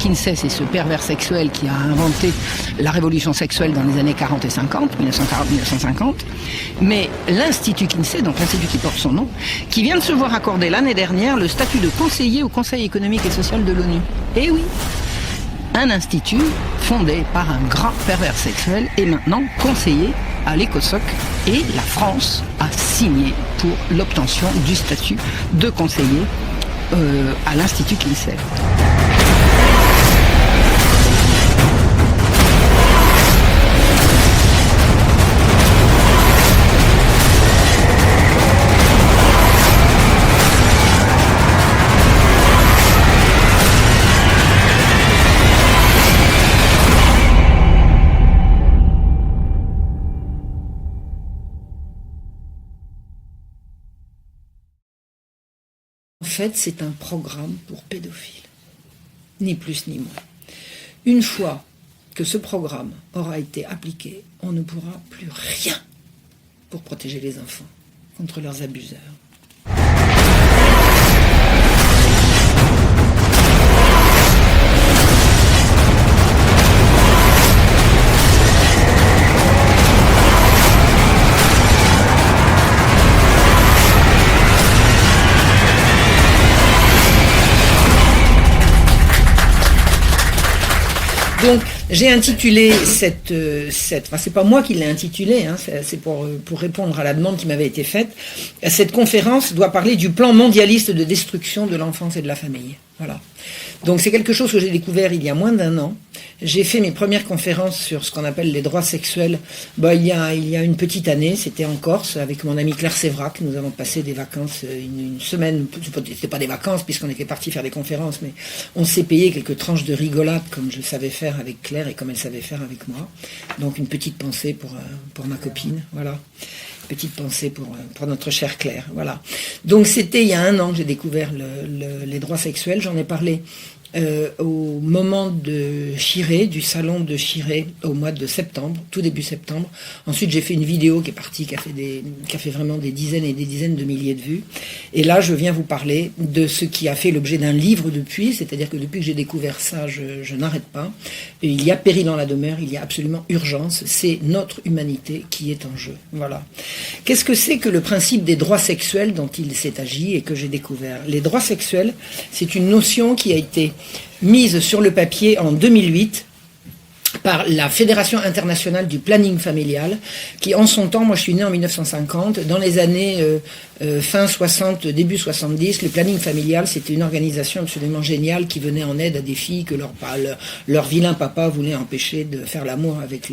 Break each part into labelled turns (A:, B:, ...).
A: Kinsey, c'est ce pervers sexuel qui a inventé la révolution sexuelle dans les années 40 et 50, 1940-1950. Mais l'Institut Kinsey, donc l'institut qui porte son nom, qui vient de se voir accorder l'année dernière le statut de conseiller au Conseil économique et social de l'ONU. Eh oui, un institut fondé par un grand pervers sexuel est maintenant conseiller à l'ECOSOC et la France a signé pour l'obtention du statut de conseiller à l'Institut Kinsey. En fait, c'est un programme pour pédophiles, ni plus ni moins. Une fois que ce programme aura été appliqué, on ne pourra plus rien pour protéger les enfants contre leurs abuseurs. Donc, j'ai intitulé enfin, c'est pas moi qui l'ai intitulé, hein, c'est pour répondre à la demande qui m'avait été faite. Cette conférence doit parler du plan mondialiste de destruction de l'enfance et de la famille. Voilà. Donc, c'est quelque chose que j'ai découvert il y a moins d'1 an. J'ai fait mes premières conférences sur ce qu'on appelle les droits sexuels. Il y a une petite année, c'était en Corse, avec mon ami Claire Sévrac. Nous avons passé des vacances, une semaine. C'était pas des vacances puisqu'on était partis faire des conférences, mais on s'est payé quelques tranches de rigolade comme je savais faire avec Claire et comme elle savait faire avec moi. Donc une petite pensée pour ma copine, voilà. Petite pensée pour notre chère Claire, voilà. Donc c'était il y a 1 an que j'ai découvert les droits sexuels. J'en ai parlé au moment de Chiré, du salon de Chiré, au mois de septembre, tout début septembre. Ensuite, j'ai fait une vidéo qui est partie, qui a fait vraiment des dizaines et des dizaines de milliers de vues. Et là, je viens vous parler de ce qui a fait l'objet d'un livre depuis, c'est-à-dire que depuis que j'ai découvert ça, je n'arrête pas. Et il y a péril en la demeure, il y a absolument urgence. C'est notre humanité qui est en jeu. Voilà. Qu'est-ce que c'est que le principe des droits sexuels dont il s'est agi et que j'ai découvert? Les droits sexuels, c'est une notion qui a été mise sur le papier en 2008 par la Fédération internationale du planning familial, qui en son temps, moi je suis né en 1950, dans les années fin 60, début 70, le planning familial, c'était une organisation absolument géniale qui venait en aide à des filles que leur vilain papa voulait empêcher de faire l'amour avec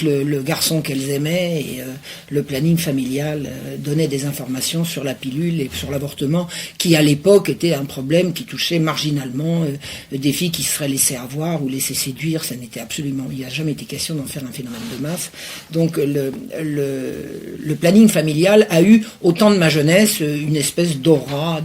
A: le garçon qu'elles aimaient, et le planning familial donnait des informations sur la pilule et sur l'avortement, qui à l'époque était un problème qui touchait marginalement des filles qui se seraient laissées avoir ou laissées séduire. Ça n'était absolument, il n'y a jamais été question d'en faire un phénomène de masse. Donc le planning familial a eu, au temps de ma jeunesse, une espèce d'aura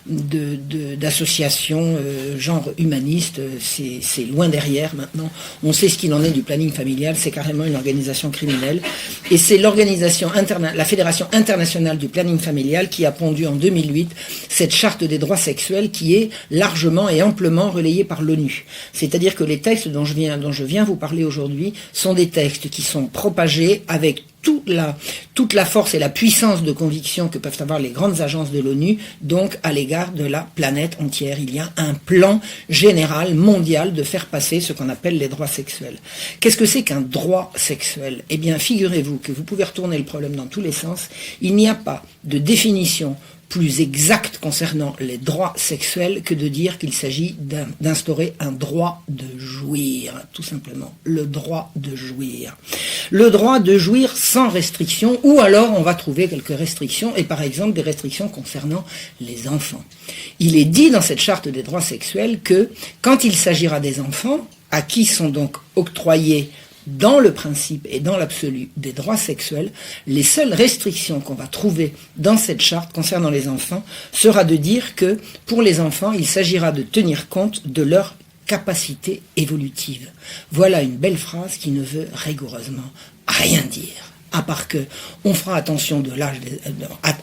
A: d'association genre humaniste. C'est loin derrière maintenant. On sait ce qu'il en est du planning familial, c'est carrément une organisation criminelle. Et c'est la Fédération internationale du planning familial qui a pondu en 2008 cette charte des droits sexuels qui est largement et amplement relayée par l'ONU. C'est-à-dire que les textes dont je viens vous parler aujourd'hui sont des textes qui sont propagés avec toute la force et la puissance de conviction que peuvent avoir les grandes agences de l'ONU, donc à l'égard de la planète entière. Il y a un plan général, mondial, de faire passer ce qu'on appelle les droits sexuels. Qu'est-ce que c'est qu'un droit sexuel? Eh bien, figurez-vous que vous pouvez retourner le problème dans tous les sens. Il n'y a pas de définition plus exact concernant les droits sexuels que de dire qu'il s'agit d'instaurer un droit de jouir, tout simplement. Le droit de jouir. Le droit de jouir sans restriction, ou alors on va trouver quelques restrictions, et par exemple des restrictions concernant les enfants. Il est dit dans cette charte des droits sexuels que quand il s'agira des enfants, à qui sont donc octroyés dans le principe et dans l'absolu des droits sexuels, les seules restrictions qu'on va trouver dans cette charte concernant les enfants sera de dire que pour les enfants, il s'agira de tenir compte de leur capacité évolutive. Voilà une belle phrase qui ne veut rigoureusement rien dire. à part que on fera attention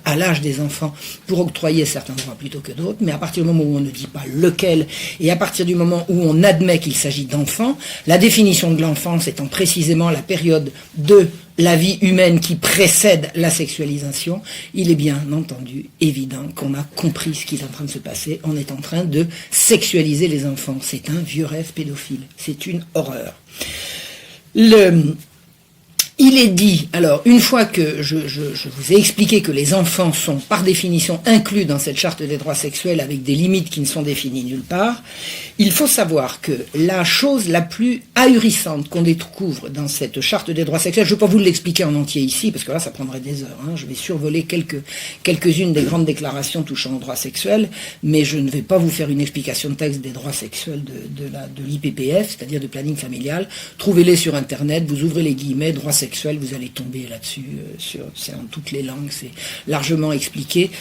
A: à l'âge des enfants pour octroyer certains droits plutôt que d'autres, mais à partir du moment où on ne dit pas lequel, et à partir du moment où on admet qu'il s'agit d'enfants, la définition de l'enfance étant précisément la période de la vie humaine qui précède la sexualisation, il est bien entendu évident qu'on a compris ce qui est en train de se passer. On est en train de sexualiser les enfants. C'est un vieux rêve pédophile. C'est une horreur. Il est dit, alors une fois que je vous ai expliqué que les enfants sont par définition inclus dans cette charte des droits sexuels avec des limites qui ne sont définies nulle part, il faut savoir que la chose la plus ahurissante qu'on découvre dans cette charte des droits sexuels, je ne vais pas vous l'expliquer en entier ici, parce que là ça prendrait des heures, je vais survoler quelques-unes des grandes déclarations touchant aux droits sexuels, mais je ne vais pas vous faire une explication de texte des droits sexuels de l'IPPF, c'est-à-dire du planning familial. Trouvez-les sur internet, vous ouvrez les guillemets, droits sexuels, vous allez tomber là-dessus, c'est en toutes les langues, c'est largement expliqué.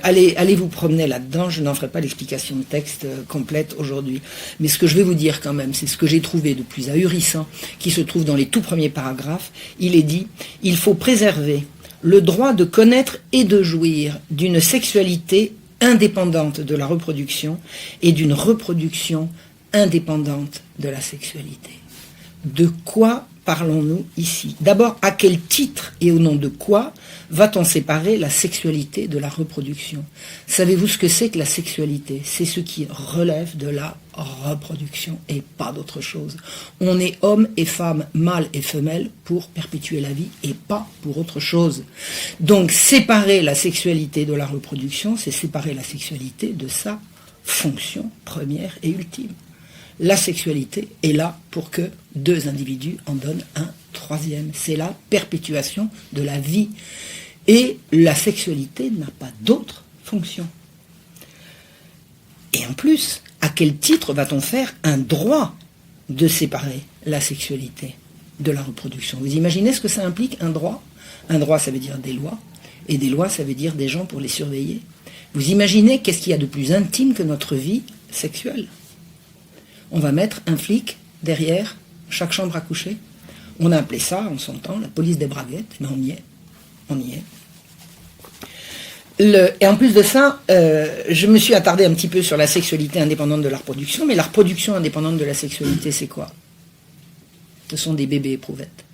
A: Allez vous promener là-dedans, je n'en ferai pas l'explication de texte complète aujourd'hui. Mais ce que je vais vous dire quand même, c'est ce que j'ai trouvé de plus ahurissant, qui se trouve dans les tout premiers paragraphes. Il est dit, il faut préserver le droit de connaître et de jouir d'une sexualité indépendante de la reproduction et d'une reproduction indépendante de la sexualité. De quoi parlons-nous ici? D'abord, à quel titre et au nom de quoi va-t-on séparer la sexualité de la reproduction? Savez-vous ce que c'est que la sexualité? C'est ce qui relève de la reproduction et pas d'autre chose. On est homme et femme, mâle et femelle pour perpétuer la vie et pas pour autre chose. Donc séparer la sexualité de la reproduction, c'est séparer la sexualité de sa fonction première et ultime. La sexualité est là pour que deux individus en donnent un troisième. C'est la perpétuation de la vie. Et la sexualité n'a pas d'autre fonction. Et en plus, à quel titre va-t-on faire un droit de séparer la sexualité de la reproduction? Vous imaginez ce que ça implique, un droit? Un droit, ça veut dire des lois. Et des lois, ça veut dire des gens pour les surveiller. Vous imaginez qu'est-ce qu'il y a de plus intime que notre vie sexuelle? On va mettre un flic derrière chaque chambre à coucher. On a appelé ça, en son temps, la police des braguettes, mais on y est. On y est. Et en plus de ça, je me suis attardé un petit peu sur la sexualité indépendante de la reproduction, mais la reproduction indépendante de la sexualité, c'est quoi? Ce sont des bébés éprouvettes.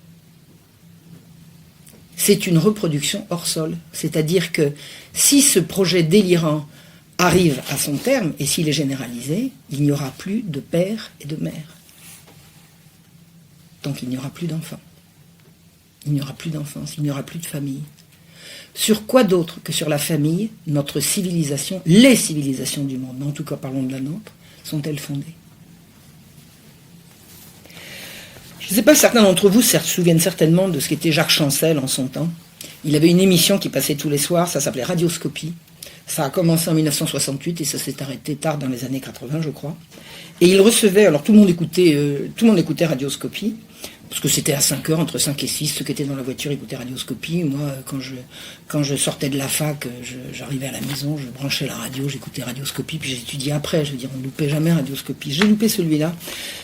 A: C'est une reproduction hors sol. C'est-à-dire que si ce projet délirant arrive à son terme, et s'il est généralisé, il n'y aura plus de père et de mère. Donc il n'y aura plus d'enfants. Il n'y aura plus d'enfance, il n'y aura plus de famille. Sur quoi d'autre que sur la famille, notre civilisation, les civilisations du monde, mais en tout cas parlons de la nôtre, sont-elles fondées? Je ne sais pas, certains d'entre vous se souviennent certainement de ce qu'était Jacques Chancel en son temps. Il avait une émission qui passait tous les soirs, ça s'appelait Radioscopie. Ça a commencé en 1968 et ça s'est arrêté tard dans les années 80, je crois. Et il recevait, alors tout le monde écoutait Radioscopie, parce que c'était à 5 heures, entre 5 et 6, ceux qui étaient dans la voiture écoutaient Radioscopie. Moi, quand je sortais de la fac, j'arrivais à la maison, je branchais la radio, j'écoutais Radioscopie, puis j'étudiais après. Je veux dire, on ne loupait jamais Radioscopie. J'ai loupé celui-là,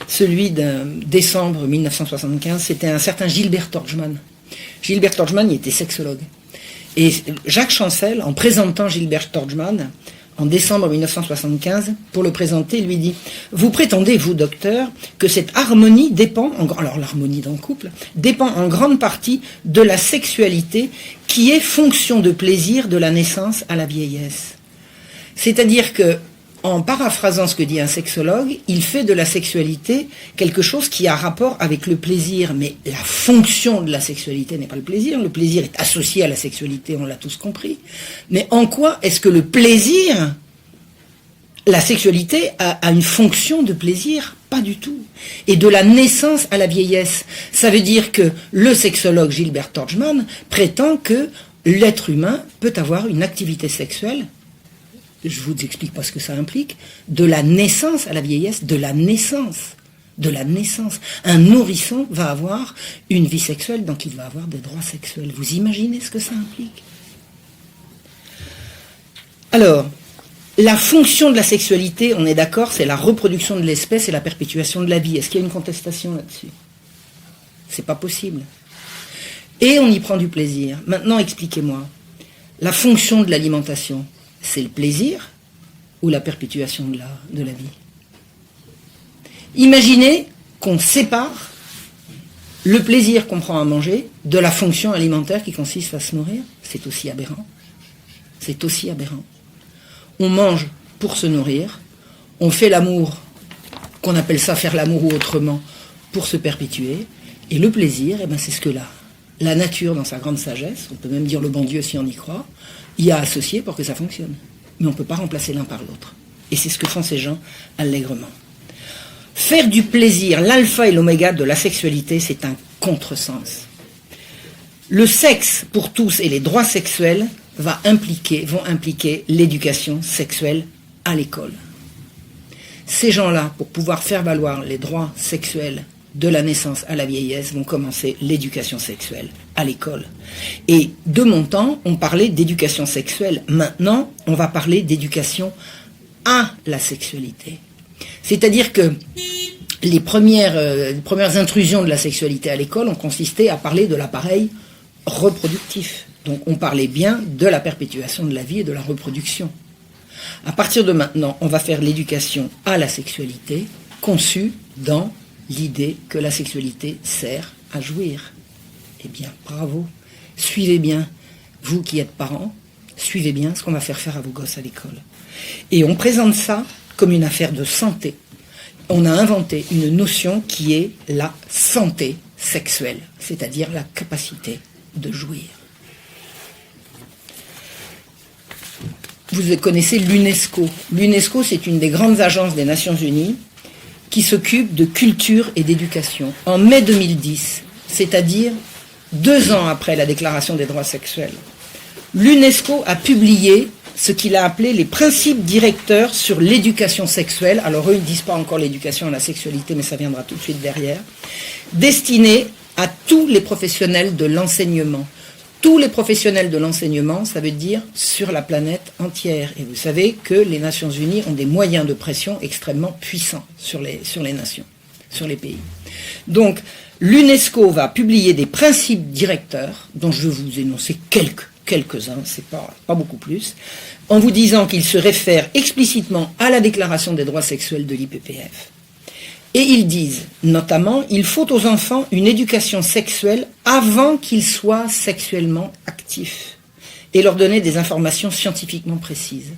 A: celui de décembre 1975, c'était un certain Gilbert Torgman. Gilbert Torgman, il était sexologue. Et Jacques Chancel, en présentant Gilbert Torgman, en décembre 1975, pour le présenter, lui dit « Vous prétendez, vous, docteur, que cette harmonie dépend, alors l'harmonie dans le couple, dépend en grande partie de la sexualité qui est fonction de plaisir de la naissance à la vieillesse. » C'est-à-dire que, en paraphrasant ce que dit un sexologue, il fait de la sexualité quelque chose qui a rapport avec le plaisir. Mais la fonction de la sexualité n'est pas le plaisir. Le plaisir est associé à la sexualité, on l'a tous compris. Mais en quoi est-ce que le plaisir, la sexualité a une fonction de plaisir? Pas du tout. Et de la naissance à la vieillesse. Ça veut dire que le sexologue Gilbert Torgman prétend que l'être humain peut avoir une activité sexuelle, je ne vous explique pas ce que ça implique, de la naissance à la vieillesse, de la naissance. De la naissance. Un nourrisson va avoir une vie sexuelle, donc il va avoir des droits sexuels. Vous imaginez ce que ça implique? Alors, la fonction de la sexualité, on est d'accord, c'est la reproduction de l'espèce et la perpétuation de la vie. Est-ce qu'il y a une contestation là-dessus? C'est pas possible. Et on y prend du plaisir. Maintenant, expliquez-moi, la fonction de l'alimentation, c'est le plaisir ou la perpétuation de la vie? Imaginez qu'on sépare le plaisir qu'on prend à manger de la fonction alimentaire qui consiste à se nourrir. C'est aussi aberrant. C'est aussi aberrant. On mange pour se nourrir, on fait l'amour, qu'on appelle ça faire l'amour ou autrement, pour se perpétuer, et le plaisir, eh ben c'est ce que la nature, dans sa grande sagesse, on peut même dire le bon Dieu si on y croit, y a associé pour que ça fonctionne. Mais on ne peut pas remplacer l'un par l'autre. Et c'est ce que font ces gens allègrement. Faire du plaisir l'alpha et l'oméga de la sexualité, c'est un contresens. Le sexe pour tous et les droits sexuels vont impliquer l'éducation sexuelle à l'école. Ces gens-là, pour pouvoir faire valoir les droits sexuels de la naissance à la vieillesse, vont commencer l'éducation sexuelle à l'école. Et de mon temps, on parlait d'éducation sexuelle. Maintenant, on va parler d'éducation à la sexualité. C'est-à-dire que les premières intrusions de la sexualité à l'école ont consisté à parler de l'appareil reproductif. Donc on parlait bien de la perpétuation de la vie et de la reproduction. À partir de maintenant, on va faire l'éducation à la sexualité, conçue dans l'idée que la sexualité sert à jouir. Eh bien, bravo. Suivez bien, vous qui êtes parents, suivez bien ce qu'on va faire à vos gosses à l'école. Et on présente ça comme une affaire de santé. On a inventé une notion qui est la santé sexuelle, c'est-à-dire la capacité de jouir. Vous connaissez l'UNESCO. L'UNESCO, c'est une des grandes agences des Nations Unies qui s'occupe de culture et d'éducation. En mai 2010, c'est-à-dire 2 ans après la Déclaration des droits sexuels, l'UNESCO a publié ce qu'il a appelé les principes directeurs sur l'éducation sexuelle. Alors eux, ils ne disent pas encore l'éducation à la sexualité, mais ça viendra tout de suite derrière. Destinés à tous les professionnels de l'enseignement. Tous les professionnels de l'enseignement, ça veut dire sur la planète entière. Et vous savez que les Nations Unies ont des moyens de pression extrêmement puissants sur les nations, sur les pays. Donc, l'UNESCO va publier des principes directeurs, dont je vais vous énoncer quelques-uns, c'est pas beaucoup plus, en vous disant qu'ils se réfèrent explicitement à la Déclaration des droits sexuels de l'IPPF. Et ils disent, notamment, il faut aux enfants une éducation sexuelle avant qu'ils soient sexuellement actifs et leur donner des informations scientifiquement précises.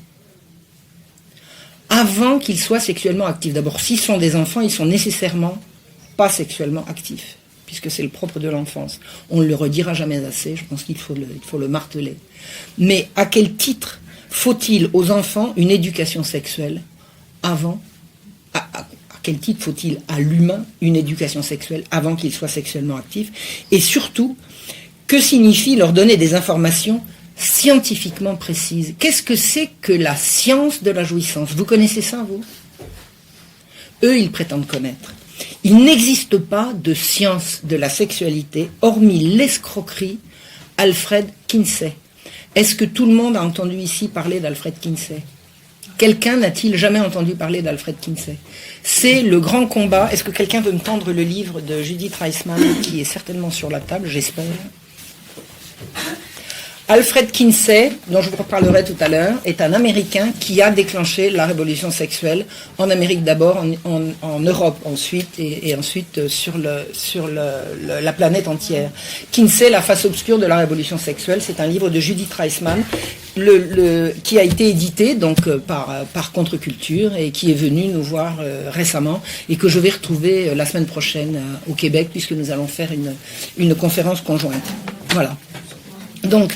A: Avant qu'ils soient sexuellement actifs. D'abord, s'ils sont des enfants, ils sont nécessairement pas sexuellement actifs, puisque c'est le propre de l'enfance. On ne le redira jamais assez, je pense qu'il faut le marteler. Mais à quel titre faut-il aux enfants une éducation sexuelle avant quel titre faut-il à l'humain une éducation sexuelle avant qu'il soit sexuellement actif? Et surtout, que signifie leur donner des informations scientifiquement précises? Qu'est-ce que c'est que la science de la jouissance? Vous connaissez ça, vous? Eux, ils prétendent connaître. Il n'existe pas de science de la sexualité, hormis l'escroquerie Alfred Kinsey. Est-ce que tout le monde a entendu ici parler d'Alfred Kinsey? Quelqu'un n'a-t-il jamais entendu parler d'Alfred Kinsey? C'est le grand combat. Est-ce que quelqu'un veut me tendre le livre de Judith Reisman, qui est certainement sur la table, j'espère? Alfred Kinsey, dont je vous reparlerai tout à l'heure, est un Américain qui a déclenché la révolution sexuelle, en Amérique d'abord, en Europe ensuite, et ensuite sur la planète entière. Kinsey, la face obscure de la révolution sexuelle, c'est un livre de Judith Reisman, qui a été édité donc par Contre-Culture et qui est venu nous voir récemment et que je vais retrouver la semaine prochaine au Québec, puisque nous allons faire une conférence conjointe. Voilà. Donc,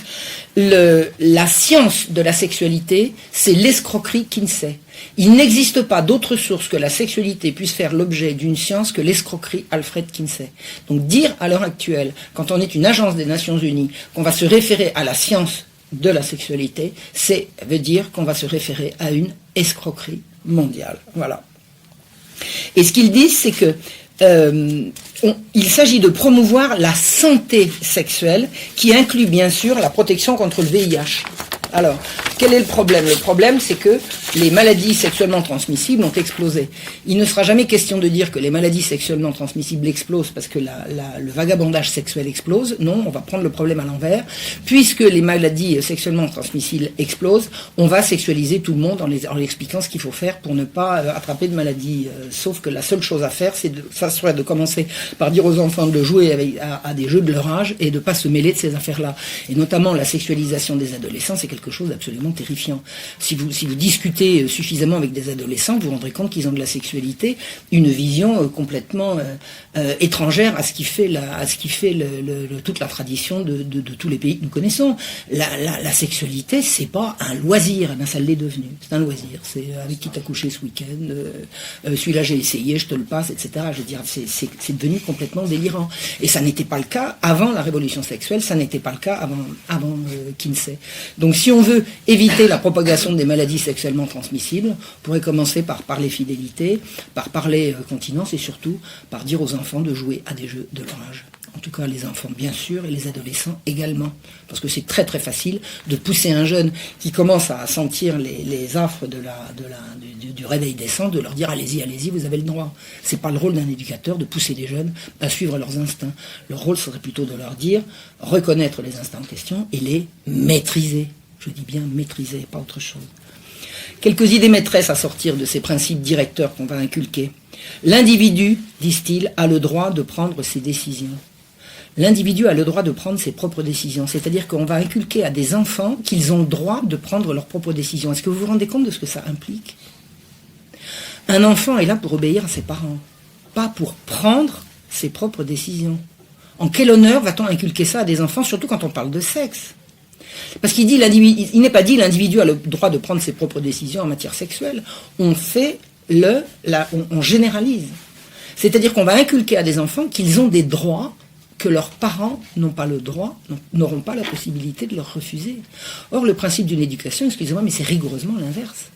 A: la science de la sexualité, c'est l'escroquerie Kinsey. Il n'existe pas d'autre source que la sexualité puisse faire l'objet d'une science que l'escroquerie Alfred Kinsey. Donc dire à l'heure actuelle, quand on est une agence des Nations Unies, qu'on va se référer à la science de la sexualité, veut dire qu'on va se référer à une escroquerie mondiale. Voilà. Et ce qu'ils disent, c'est que il s'agit de promouvoir la santé sexuelle qui inclut bien sûr la protection contre le VIH. Alors, quel est le problème? Le problème, c'est que les maladies sexuellement transmissibles ont explosé. Il ne sera jamais question de dire que les maladies sexuellement transmissibles explosent parce que le vagabondage sexuel explose. Non, on va prendre le problème à l'envers. Puisque les maladies sexuellement transmissibles explosent, on va sexualiser tout le monde en lui expliquant ce qu'il faut faire pour ne pas attraper de maladies. Sauf que la seule chose à faire, ça serait de commencer par dire aux enfants de jouer à des jeux de leur âge et de ne pas se mêler de ces affaires-là. Et notamment la sexualisation des adolescents, c'est quelque chose d'absolument terrifiant. Si vous discutez suffisamment avec des adolescents, vous vous rendrez compte qu'ils ont de la sexualité une vision complètement étrangère à ce qui fait toute la tradition de tous les pays que nous connaissons. La sexualité, c'est pas un loisir, ben ça l'est devenu. C'est un loisir. C'est avec qui t'as couché ce week-end, celui-là j'ai essayé, je te le passe, etc. Je veux dire, c'est devenu complètement délirant. Et ça n'était pas le cas avant la révolution sexuelle, ça n'était pas le cas avant Kinsey. Donc si on veut éviter la propagation des maladies sexuellement transmissibles, on pourrait commencer par parler fidélité, par parler continence et surtout par dire aux enfants de jouer à des jeux de leur âge. En tout cas les enfants bien sûr et les adolescents également. Parce que c'est très très facile de pousser un jeune qui commence à sentir les affres du réveil des sens, de leur dire allez-y, vous avez le droit. C'est pas le rôle d'un éducateur de pousser des jeunes à suivre leurs instincts. Leur rôle serait plutôt de leur dire, reconnaître les instincts en question et les maîtriser. Je dis bien maîtriser, pas autre chose. Quelques idées maîtresses à sortir de ces principes directeurs qu'on va inculquer. L'individu, disent-ils, a le droit de prendre ses décisions. L'individu a le droit de prendre ses propres décisions. C'est-à-dire qu'on va inculquer à des enfants qu'ils ont le droit de prendre leurs propres décisions. Est-ce que vous vous rendez compte de ce que ça implique ? Un enfant est là pour obéir à ses parents, pas pour prendre ses propres décisions. En quel honneur va-t-on inculquer ça à des enfants, surtout quand on parle de sexe ? Parce qu'il dit, il n'est pas dit l'individu a le droit de prendre ses propres décisions en matière sexuelle. On généralise. C'est-à-dire qu'on va inculquer à des enfants qu'ils ont des droits que leurs parents n'ont pas le droit, n'auront pas la possibilité de leur refuser. Or, le principe d'une éducation, excusez-moi, mais c'est rigoureusement l'inverse.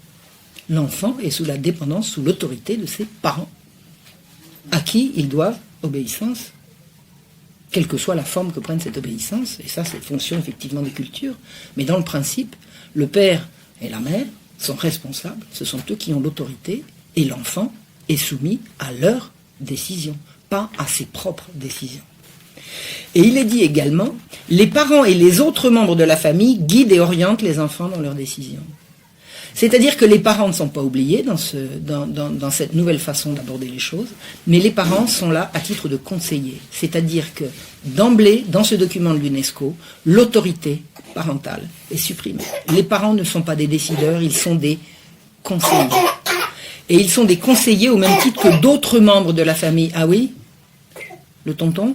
A: L'enfant est sous la dépendance, sous l'autorité de ses parents, à qui ils doivent obéissance, quelle que soit la forme que prenne cette obéissance, et ça c'est fonction effectivement des cultures, mais dans le principe, le père et la mère sont responsables, ce sont eux qui ont l'autorité, et l'enfant est soumis à leurs décisions, pas à ses propres décisions. Et il est dit également, les parents et les autres membres de la famille guident et orientent les enfants dans leurs décisions. C'est-à-dire que les parents ne sont pas oubliés dans cette nouvelle façon d'aborder les choses, mais les parents sont là à titre de conseillers. C'est-à-dire que d'emblée, dans ce document de l'UNESCO, l'autorité parentale est supprimée. Les parents ne sont pas des décideurs, ils sont des conseillers. Et ils sont des conseillers au même titre que d'autres membres de la famille. Ah oui ? Le tonton ?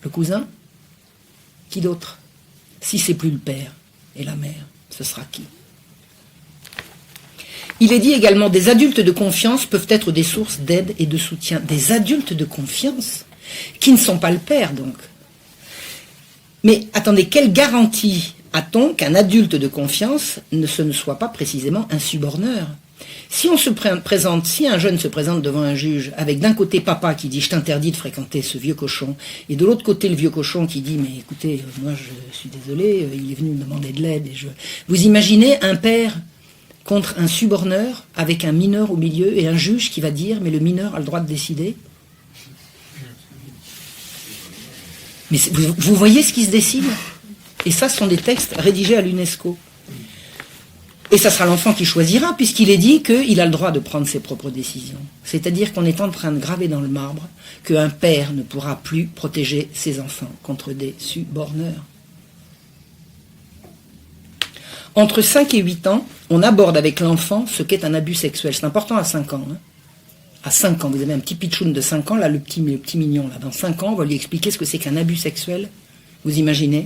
A: Le cousin ? Qui d'autre ? Si c'est plus le père et la mère, ce sera qui ? Il est dit également, des adultes de confiance peuvent être des sources d'aide et de soutien. Des adultes de confiance, qui ne sont pas le père, donc. Mais attendez, quelle garantie a-t-on qu'un adulte de confiance ne soit pas précisément un suborneur ? Si un jeune se présente devant un juge avec d'un côté papa qui dit « je t'interdis de fréquenter ce vieux cochon » et de l'autre côté le vieux cochon qui dit « mais écoutez, moi je suis désolé, il est venu me demander de l'aide » Vous imaginez un père contre un suborneur avec un mineur au milieu et un juge qui va dire « mais le mineur a le droit de décider ». Mais vous voyez ce qui se dessine ? Et ça, ce sont des textes rédigés à l'UNESCO. Et ça sera l'enfant qui choisira, puisqu'il est dit qu'il a le droit de prendre ses propres décisions. C'est-à-dire qu'on est en train de graver dans le marbre qu'un père ne pourra plus protéger ses enfants contre des suborneurs. Entre 5 et 8 ans, on aborde avec l'enfant ce qu'est un abus sexuel. C'est important à 5 ans. À 5 ans, vous avez un petit pitchoun de 5 ans, là, le petit mignon, là, dans 5 ans, on va lui expliquer ce que c'est qu'un abus sexuel. Vous imaginez ?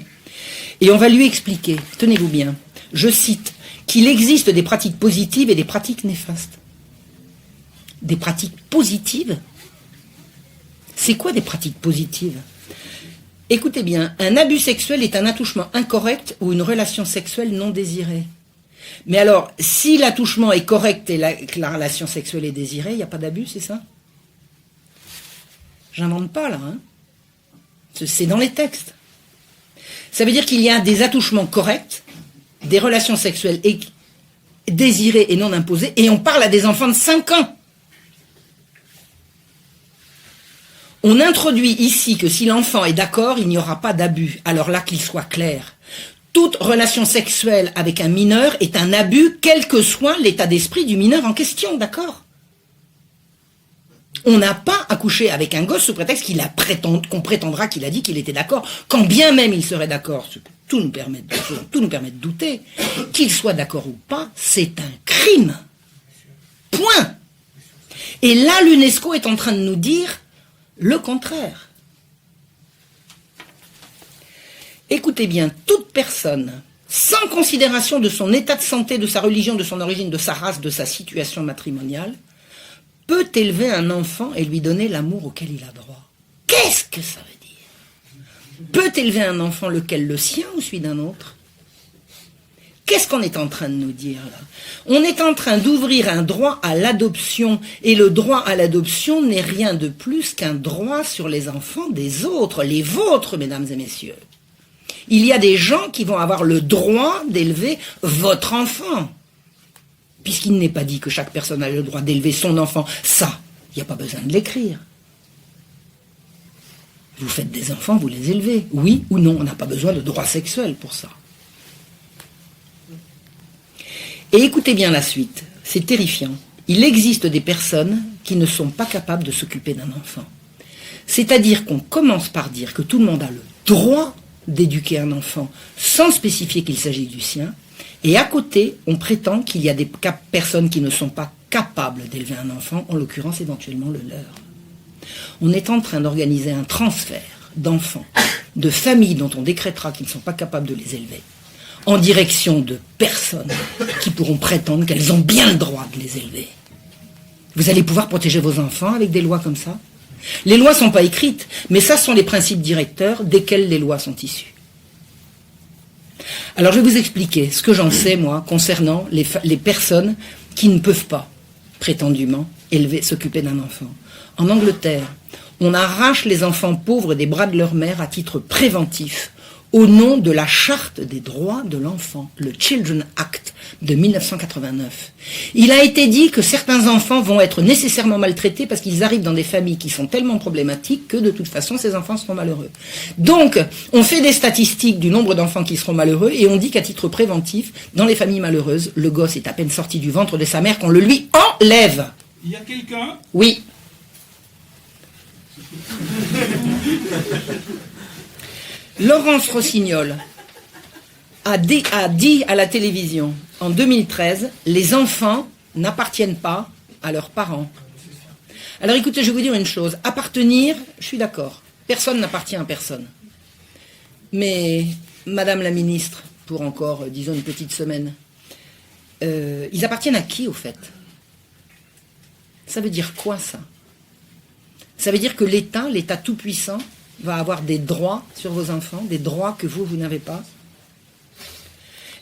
A: Et on va lui expliquer, tenez-vous bien, je cite, qu'il existe des pratiques positives et des pratiques néfastes. Des pratiques positives ? C'est quoi des pratiques positives ? Écoutez bien, un abus sexuel est un attouchement incorrect ou une relation sexuelle non désirée. Mais alors, si l'attouchement est correct et que la relation sexuelle est désirée, il n'y a pas d'abus, c'est ça ? J'invente pas là, hein ? C'est dans les textes. Ça veut dire qu'il y a des attouchements corrects, des relations sexuelles désiré et non imposé, et on parle à des enfants de 5 ans. On introduit ici que si l'enfant est d'accord, il n'y aura pas d'abus. Alors là, qu'il soit clair. Toute relation sexuelle avec un mineur est un abus, quel que soit l'état d'esprit du mineur en question, d'accord? On n'a pas à coucher avec un gosse sous prétexte qu'on prétendra qu'il a dit qu'il était d'accord, quand bien même il serait d'accord, ce que tout nous permet de douter, qu'il soit d'accord ou pas, c'est un crime. Point. Et là, l'UNESCO est en train de nous dire le contraire. Écoutez bien, toute personne, sans considération de son état de santé, de sa religion, de son origine, de sa race, de sa situation matrimoniale, peut élever un enfant et lui donner l'amour auquel il a droit. Qu'est-ce que ça veut dire? Peut élever un enfant lequel le sien ou celui d'un autre? Qu'est-ce qu'on est en train de nous dire là? On est en train d'ouvrir un droit à l'adoption, et le droit à l'adoption n'est rien de plus qu'un droit sur les enfants des autres, les vôtres, mesdames et messieurs. Il y a des gens qui vont avoir le droit d'élever votre enfant, puisqu'il n'est pas dit que chaque personne a le droit d'élever son enfant. Ça, il n'y a pas besoin de l'écrire. Vous faites des enfants, vous les élevez, oui ou non, on n'a pas besoin de droit sexuel pour ça. Et écoutez bien la suite, c'est terrifiant. Il existe des personnes qui ne sont pas capables de s'occuper d'un enfant. C'est-à-dire qu'on commence par dire que tout le monde a le droit d'éduquer un enfant sans spécifier qu'il s'agit du sien, et à côté, on prétend qu'il y a des personnes qui ne sont pas capables d'élever un enfant, en l'occurrence éventuellement le leur. On est en train d'organiser un transfert d'enfants, de familles dont on décrétera qu'ils ne sont pas capables de les élever, en direction de personnes qui pourront prétendre qu'elles ont bien le droit de les élever. Vous allez pouvoir protéger vos enfants avec des lois comme ça? Les lois ne sont pas écrites, mais ça sont les principes directeurs desquels les lois sont issues. Alors je vais vous expliquer ce que j'en sais, moi, concernant les personnes qui ne peuvent pas, prétendument, s'occuper d'un enfant. En Angleterre, on arrache les enfants pauvres des bras de leur mère à titre préventif, au nom de la Charte des droits de l'enfant, le Children Act de 1989. Il a été dit que certains enfants vont être nécessairement maltraités parce qu'ils arrivent dans des familles qui sont tellement problématiques que de toute façon ces enfants seront malheureux. Donc, on fait des statistiques du nombre d'enfants qui seront malheureux et on dit qu'à titre préventif, dans les familles malheureuses, le gosse est à peine sorti du ventre de sa mère qu'on le lui enlève.
B: Il y a quelqu'un?
A: Oui. Laurence Rossignol a dit à la télévision en 2013, les enfants n'appartiennent pas à leurs parents. Alors écoutez, je vais vous dire une chose, appartenir, je suis d'accord, personne n'appartient à personne. Mais, Madame la Ministre, pour encore, disons, une petite semaine, ils appartiennent à qui au fait? Ça veut dire quoi ça? Ça veut dire que l'État tout-puissant, va avoir des droits sur vos enfants, des droits que vous n'avez pas?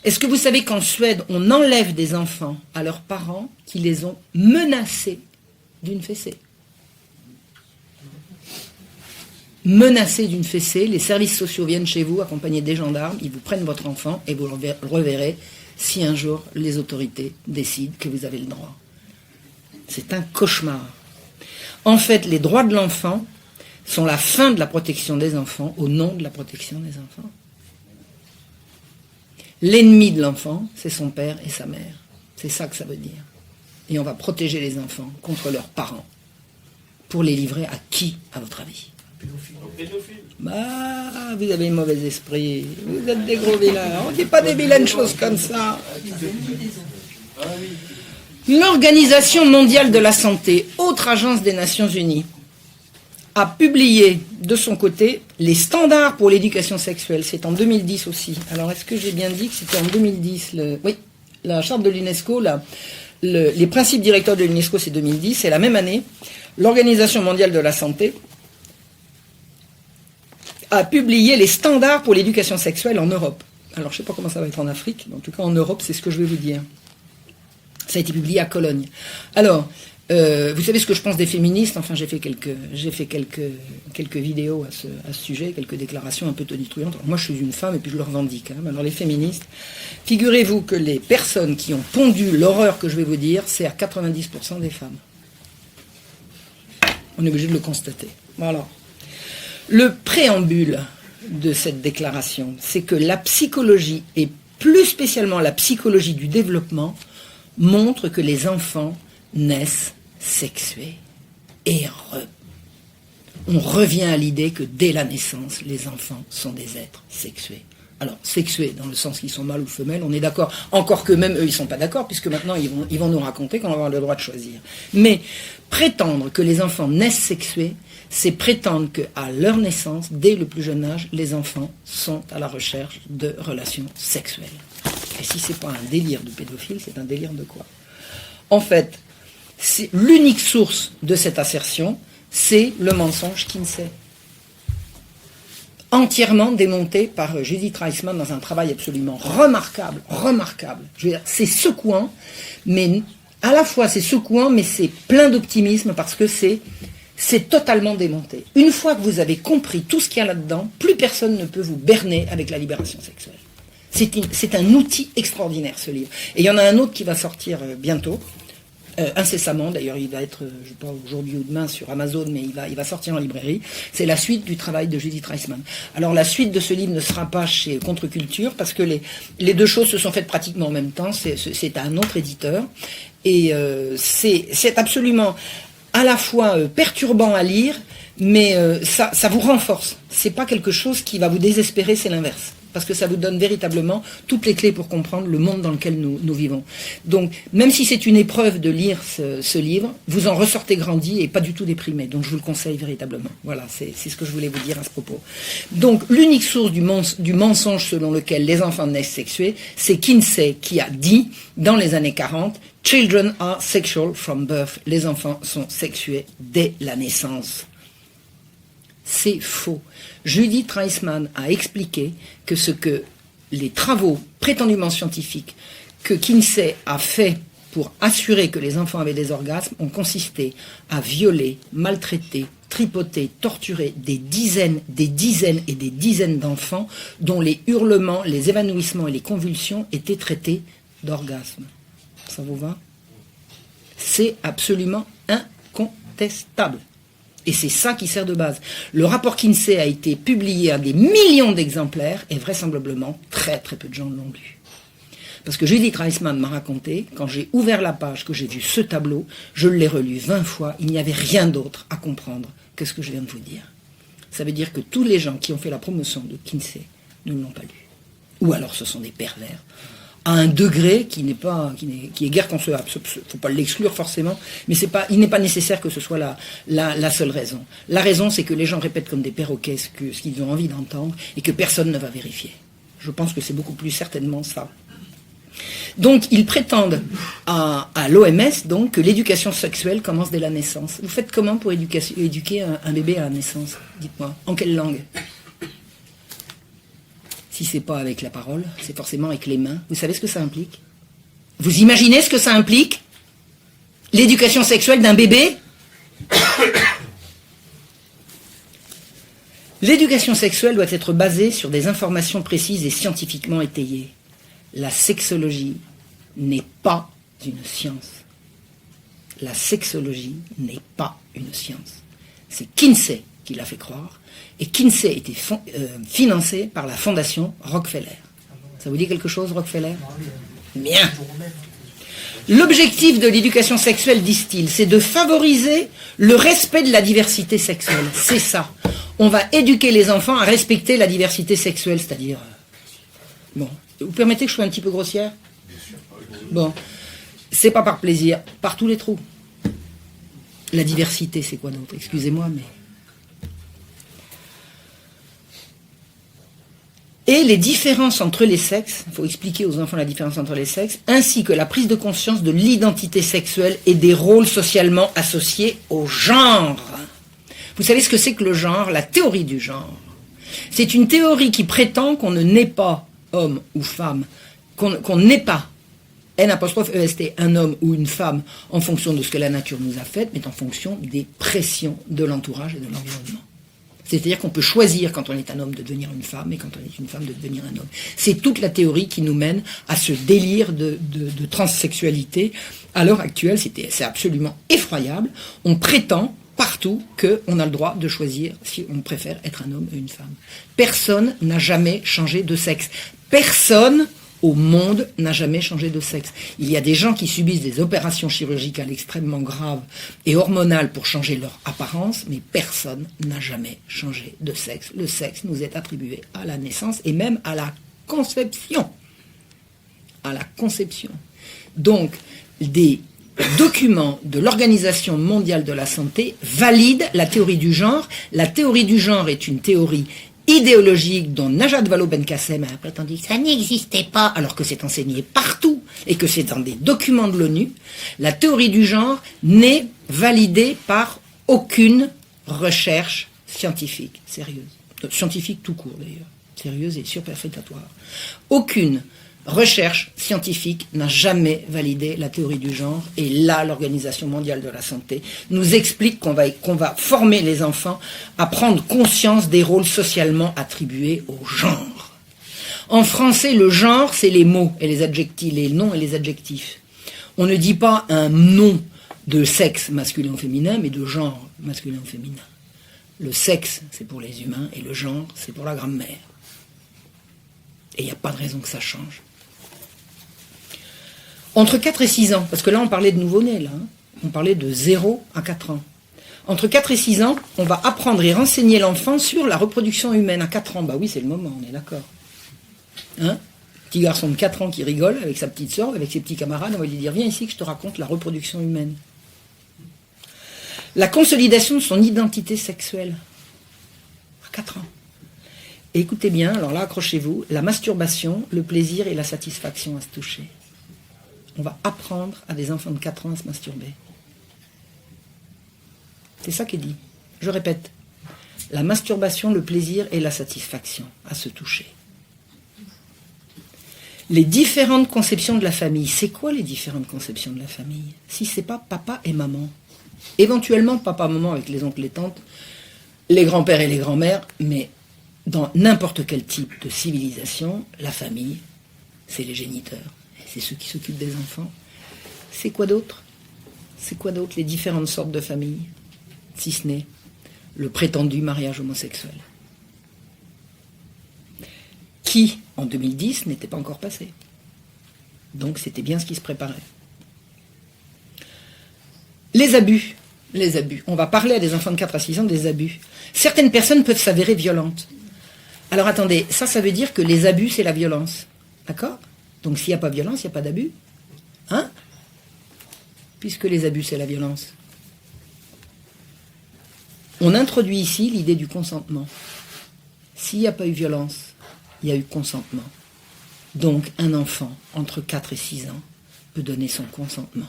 A: Est-ce que vous savez qu'en Suède, on enlève des enfants à leurs parents qui les ont menacés d'une fessée? Menacés d'une fessée, les services sociaux viennent chez vous, accompagnés des gendarmes, ils vous prennent votre enfant et vous le reverrez si un jour les autorités décident que vous avez le droit. C'est un cauchemar. En fait, les droits de l'enfant sont la fin de la protection des enfants au nom de la protection des enfants. L'ennemi de l'enfant, c'est son père et sa mère. C'est ça que ça veut dire. Et on va protéger les enfants contre leurs parents. Pour les livrer à qui, à votre avis?
B: Pédophile.
A: Bah, vous avez un mauvais esprit. Vous êtes des gros vilains. On ne dit pas des vilaines choses comme ça. L'Organisation mondiale de la santé, autre agence des Nations Unies, a publié de son côté les standards pour l'éducation sexuelle. C'est en 2010 aussi. Alors, est-ce que j'ai bien dit que c'était en 2010 Oui, la charte de l'UNESCO, les principes directeurs de l'UNESCO, c'est 2010. C'est la même année. L'Organisation mondiale de la santé a publié les standards pour l'éducation sexuelle en Europe. Alors, je ne sais pas comment ça va être en Afrique, mais en tout cas en Europe, c'est ce que je vais vous dire. Ça a été publié à Cologne. Alors, Vous savez ce que je pense des féministes? Enfin, j'ai fait quelques vidéos à ce sujet, quelques déclarations un peu tonitruantes. Alors, moi, je suis une femme et puis je le revendique. Hein. Alors, les féministes, figurez-vous que les personnes qui ont pondu l'horreur que je vais vous dire, c'est à 90% des femmes. On est obligé de le constater. Voilà. Le préambule de cette déclaration, c'est que la psychologie, et plus spécialement la psychologie du développement, montre que les enfants naissent sexués. Et on revient à l'idée que dès la naissance, les enfants sont des êtres sexués. Alors, sexués dans le sens qu'ils sont mâles ou femelles, on est d'accord. Encore que même eux, ils ne sont pas d'accord, puisque maintenant, ils vont nous raconter qu'on va avoir le droit de choisir. Mais prétendre que les enfants naissent sexués, c'est prétendre qu'à leur naissance, dès le plus jeune âge, les enfants sont à la recherche de relations sexuelles. Et si ce n'est pas un délire de pédophile, c'est un délire de quoi? En fait, l'unique source de cette assertion, c'est le mensonge Kinsey. Entièrement démonté par Judith Reisman dans un travail absolument remarquable. Je veux dire, c'est secouant, mais à la fois c'est secouant, mais c'est plein d'optimisme parce que c'est totalement démonté. Une fois que vous avez compris tout ce qu'il y a là-dedans, plus personne ne peut vous berner avec la libération sexuelle. C'est un outil extraordinaire, ce livre. Et il y en a un autre qui va sortir bientôt, incessamment, d'ailleurs il va être, je ne sais pas aujourd'hui ou demain sur Amazon, mais il va sortir en librairie. C'est la suite du travail de Judith Reisman. Alors la suite de ce livre ne sera pas chez Contre-Culture, parce que les deux choses se sont faites pratiquement en même temps. C'est un autre éditeur. Et c'est absolument à la fois perturbant à lire, mais ça vous renforce. C'est pas quelque chose qui va vous désespérer, c'est l'inverse. Parce que ça vous donne véritablement toutes les clés pour comprendre le monde dans lequel nous vivons. Donc, même si c'est une épreuve de lire ce livre, vous en ressortez grandi et pas du tout déprimé. Donc, je vous le conseille véritablement. Voilà, c'est ce que je voulais vous dire à ce propos. Donc, l'unique source du mensonge selon lequel les enfants naissent sexués, c'est Kinsey qui a dit, dans les années 40, « Children are sexual from birth ». Les enfants sont sexués dès la naissance. C'est faux. Judith Reisman a expliqué que ce que les travaux prétendument scientifiques que Kinsey a fait pour assurer que les enfants avaient des orgasmes ont consisté à violer, maltraiter, tripoter, torturer des dizaines et des dizaines d'enfants dont les hurlements, les évanouissements et les convulsions étaient traités d'orgasmes. Ça vous va? C'est absolument incontestable. Et c'est ça qui sert de base. Le rapport Kinsey a été publié à des millions d'exemplaires et vraisemblablement très très peu de gens l'ont lu. Parce que Judith Reisman m'a raconté, quand j'ai ouvert la page, que j'ai vu ce tableau, je l'ai relu 20 fois, il n'y avait rien d'autre à comprendre que ce que je viens de vous dire. Ça veut dire que tous les gens qui ont fait la promotion de Kinsey ne l'ont pas lu. Ou alors ce sont des pervers. À un degré qui est guère concevable. Il ne faut pas l'exclure forcément, mais il n'est pas nécessaire que ce soit la seule raison. La raison, c'est que les gens répètent comme des perroquets ce qu'ils ont envie d'entendre et que personne ne va vérifier. Je pense que c'est beaucoup plus certainement ça. Donc, ils prétendent à l'OMS donc, que l'éducation sexuelle commence dès la naissance. Vous faites comment pour éduquer un bébé à la naissance? Dites-moi. En quelle langue? Si c'est pas avec la parole, c'est forcément avec les mains. Vous savez ce que ça implique? Vous imaginez ce que ça implique? L'éducation sexuelle d'un bébé? L'éducation sexuelle doit être basée sur des informations précises et scientifiquement étayées. La sexologie n'est pas une science. La sexologie n'est pas une science. C'est Kinsey qui l'a fait croire. Et Kinsey était financé par la fondation Rockefeller. Ça vous dit quelque chose, Rockefeller? Bien. L'objectif de l'éducation sexuelle, disent-ils, c'est de favoriser le respect de la diversité sexuelle. C'est ça. On va éduquer les enfants à respecter la diversité sexuelle, c'est-à-dire... Bon, vous permettez que je sois un petit peu grossière? Bon, c'est pas par plaisir, par tous les trous. La diversité, c'est quoi d'autre? Excusez-moi, mais... Et les différences entre les sexes, il faut expliquer aux enfants la différence entre les sexes, ainsi que la prise de conscience de l'identité sexuelle et des rôles socialement associés au genre. Vous savez ce que c'est que le genre? La théorie du genre. C'est une théorie qui prétend qu'on ne naît pas homme ou femme, qu'on n'est pas N'-EST, un homme ou une femme, en fonction de ce que la nature nous a fait, mais en fonction des pressions de l'entourage et de l'environnement. C'est-à-dire qu'on peut choisir quand on est un homme de devenir une femme et quand on est une femme de devenir un homme. C'est toute la théorie qui nous mène à ce délire de transsexualité. À l'heure actuelle, c'est absolument effroyable. On prétend partout qu'on a le droit de choisir si on préfère être un homme ou une femme. Personne n'a jamais changé de sexe. Personne au monde n'a jamais changé de sexe. Il y a des gens qui subissent des opérations chirurgicales extrêmement graves et hormonales pour changer leur apparence, mais personne n'a jamais changé de sexe. Le sexe nous est attribué à la naissance et même à la conception. À la conception. Donc, des documents de l'Organisation mondiale de la santé valident la théorie du genre. La théorie du genre est une théorie idéologique dont Najat Vallaud-Belkacem a prétendu que ça n'existait pas, alors que c'est enseigné partout et que c'est dans des documents de l'ONU. La théorie du genre n'est validée par aucune recherche scientifique sérieuse. Scientifique tout court d'ailleurs, sérieuse et superfétatoire. Aucune recherche scientifique n'a jamais validé la théorie du genre, et là, l'Organisation mondiale de la santé nous explique qu'on va former les enfants à prendre conscience des rôles socialement attribués au genre. En français, le genre, c'est les mots et les adjectifs, les noms et les adjectifs. On ne dit pas un nom de sexe masculin ou féminin, mais de genre masculin ou féminin. Le sexe, c'est pour les humains, et le genre, c'est pour la grammaire. Et il n'y a pas de raison que ça change. Entre 4 et 6 ans, parce que là on parlait de nouveau-nés, là, hein, on parlait de 0 à 4 ans. Entre 4 et 6 ans, on va apprendre et renseigner l'enfant sur la reproduction humaine. À 4 ans, bah oui, c'est le moment, on est d'accord. Hein? Petit garçon de 4 ans qui rigole avec sa petite sœur, avec ses petits camarades, on va lui dire, viens ici que je te raconte la reproduction humaine. La consolidation de son identité sexuelle. À 4 ans. Et écoutez bien, alors là, accrochez-vous, la masturbation, le plaisir et la satisfaction à se toucher. On va apprendre à des enfants de 4 ans à se masturber. C'est ça qui est dit. Je répète. La masturbation, le plaisir et la satisfaction à se toucher. Les différentes conceptions de la famille. C'est quoi les différentes conceptions de la famille? Si c'est pas papa et maman. Éventuellement papa, maman avec les oncles et tantes, les grands-pères et les grands-mères, mais dans n'importe quel type de civilisation, la famille, c'est les géniteurs. C'est ceux qui s'occupent des enfants. C'est quoi d'autre? C'est quoi d'autre les différentes sortes de familles? Si ce n'est le prétendu mariage homosexuel. Qui, en 2010, n'était pas encore passé. Donc c'était bien ce qui se préparait. Les abus. Les abus. On va parler à des enfants de 4 à 6 ans des abus. Certaines personnes peuvent s'avérer violentes. Alors attendez, ça veut dire que les abus, c'est la violence. D'accord? Donc s'il n'y a pas de violence, il n'y a pas d'abus. Hein? Puisque les abus, c'est la violence. On introduit ici l'idée du consentement. S'il n'y a pas eu violence, il y a eu consentement. Donc un enfant entre 4 et 6 ans peut donner son consentement.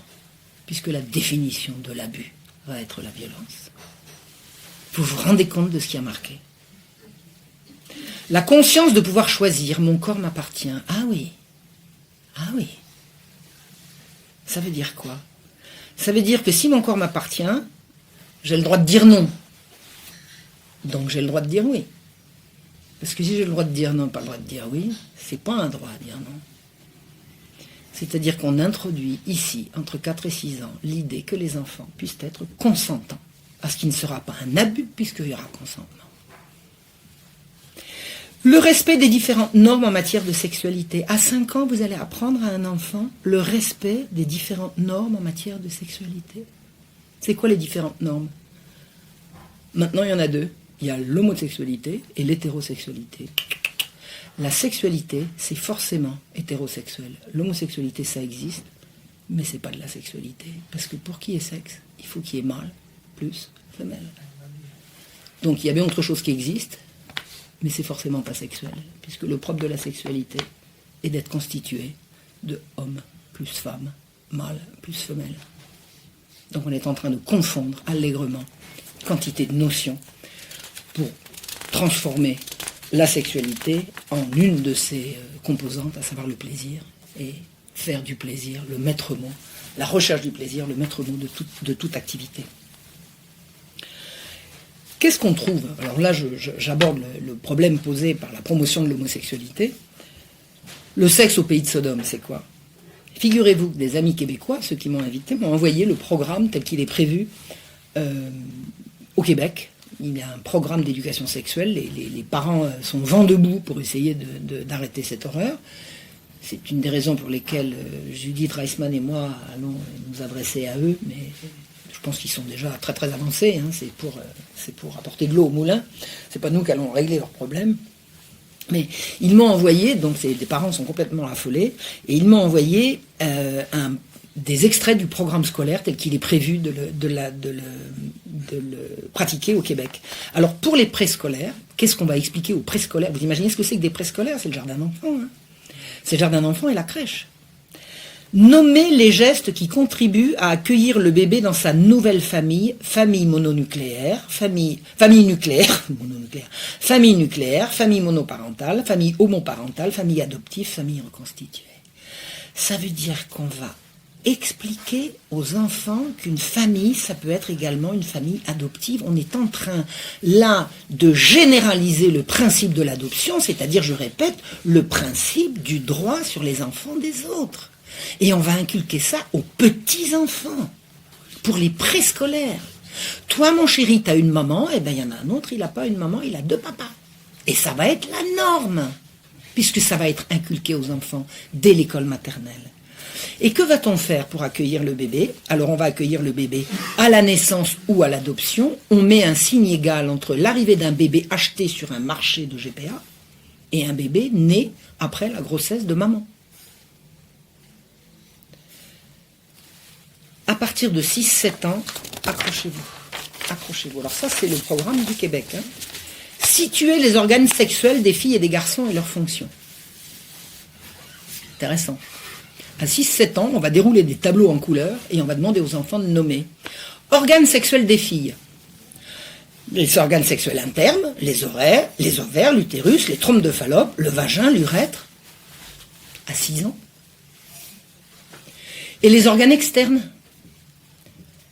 A: Puisque la définition de l'abus va être la violence. Vous vous rendez compte de ce qui a marqué? La conscience de pouvoir choisir, mon corps m'appartient. Ah oui. Ah oui. Ça veut dire quoi? Ça veut dire que si mon corps m'appartient, j'ai le droit de dire non. Donc j'ai le droit de dire oui. Parce que si j'ai le droit de dire non, pas le droit de dire oui, c'est pas un droit à dire non. C'est-à-dire qu'on introduit ici, entre 4 et 6 ans, l'idée que les enfants puissent être consentants à ce qui ne sera pas un abus puisqu'il y aura consentement. Le respect des différentes normes en matière de sexualité. À 5 ans, vous allez apprendre à un enfant le respect des différentes normes en matière de sexualité. C'est quoi les différentes normes? Maintenant, il y en a 2. Il y a l'homosexualité et l'hétérosexualité. La sexualité, c'est forcément hétérosexuel. L'homosexualité, ça existe, mais c'est pas de la sexualité. Parce que pour qu'il y ait sexe, il faut qu'il y ait mâle plus femelle. Donc il y a bien autre chose qui existe, mais c'est forcément pas sexuel, puisque le propre de la sexualité est d'être constitué de homme plus femme, mâle plus femelle. Donc on est en train de confondre allègrement quantité de notions pour transformer la sexualité en une de ses composantes, à savoir le plaisir et faire du plaisir le maître mot, la recherche du plaisir le maître mot de toute activité. Qu'est-ce qu'on trouve? Alors là, j'aborde le problème posé par la promotion de l'homosexualité. Le sexe au pays de Sodome, c'est quoi? Figurez-vous que des amis québécois, ceux qui m'ont invité, m'ont envoyé le programme tel qu'il est prévu au Québec. Il y a un programme d'éducation sexuelle, les parents sont vent debout pour essayer d'arrêter cette horreur. C'est une des raisons pour lesquelles Judith Reisman et moi allons nous adresser à eux, mais je pense qu'ils sont déjà très très avancés, hein. C'est pour apporter de l'eau au moulin, c'est pas nous qui allons régler leurs problèmes. Mais ils m'ont envoyé, donc les parents sont complètement affolés, et ils m'ont envoyé des extraits du programme scolaire tel qu'il est prévu de le pratiquer au Québec. Alors pour les préscolaires, qu'est-ce qu'on va expliquer aux préscolaires? Vous imaginez ce que c'est que des préscolaires? C'est le jardin d'enfants. Hein. C'est le jardin d'enfants et la crèche. Nommer les gestes qui contribuent à accueillir le bébé dans sa nouvelle famille, famille mononucléaire, famille nucléaire, famille monoparentale, famille homoparentale, famille adoptive, famille reconstituée. Ça veut dire qu'on va expliquer aux enfants qu'une famille, ça peut être également une famille adoptive. On est en train, là, de généraliser le principe de l'adoption, c'est-à-dire, je répète, le principe du droit sur les enfants des autres. Et on va inculquer ça aux petits-enfants, pour les préscolaires. Toi, mon chéri, t'as une maman, et bien il y en a un autre, il n'a pas une maman, il a deux papas. Et ça va être la norme, puisque ça va être inculqué aux enfants dès l'école maternelle. Et que va-t-on faire pour accueillir le bébé? Alors on va accueillir le bébé à la naissance ou à l'adoption. On met un signe égal entre l'arrivée d'un bébé acheté sur un marché de GPA et un bébé né après la grossesse de maman. À partir de 6-7 ans, accrochez-vous. Alors ça, c'est le programme du Québec. Hein. Situer les organes sexuels des filles et des garçons et leurs fonctions. Intéressant. À 6-7 ans, on va dérouler des tableaux en couleur et on va demander aux enfants de nommer. Organes sexuels des filles. Les organes sexuels internes, les ovaires, l'utérus, les trompes de Fallope, le vagin, l'urètre. À 6 ans. Et les organes externes.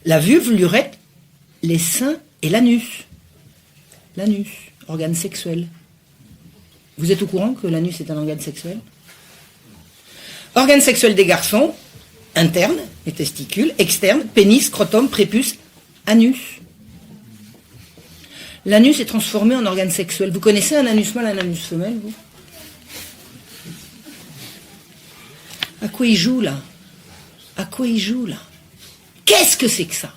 A: La vulve, l'urètre, les seins et l'anus. L'anus, organe sexuel. Vous êtes au courant que l'anus est un organe sexuel? Organe sexuel des garçons, interne, les testicules, externe, pénis, scrotum, prépuce, anus. L'anus est transformé en organe sexuel. Vous connaissez un anus mâle, un anus femelle, vous? À quoi il joue, là? Qu'est-ce que c'est que ça?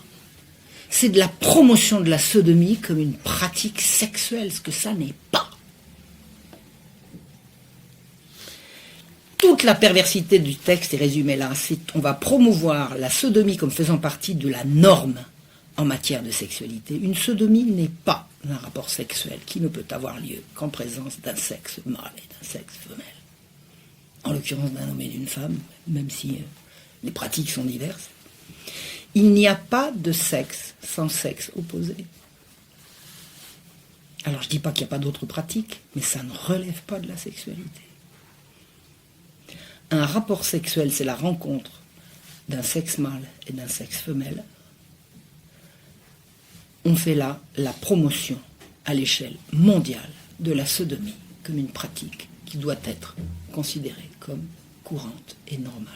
A: C'est de la promotion de la sodomie comme une pratique sexuelle, ce que ça n'est pas. Toute la perversité du texte est résumée là. On va promouvoir la sodomie comme faisant partie de la norme en matière de sexualité. Une sodomie n'est pas un rapport sexuel qui ne peut avoir lieu qu'en présence d'un sexe mâle et d'un sexe femelle. En l'occurrence d'un homme et d'une femme, même si les pratiques sont diverses. Il n'y a pas de sexe sans sexe opposé. Alors je ne dis pas qu'il n'y a pas d'autres pratiques, mais ça ne relève pas de la sexualité. Un rapport sexuel, c'est la rencontre d'un sexe mâle et d'un sexe femelle. On fait là la promotion à l'échelle mondiale de la sodomie comme une pratique qui doit être considérée comme courante et normale.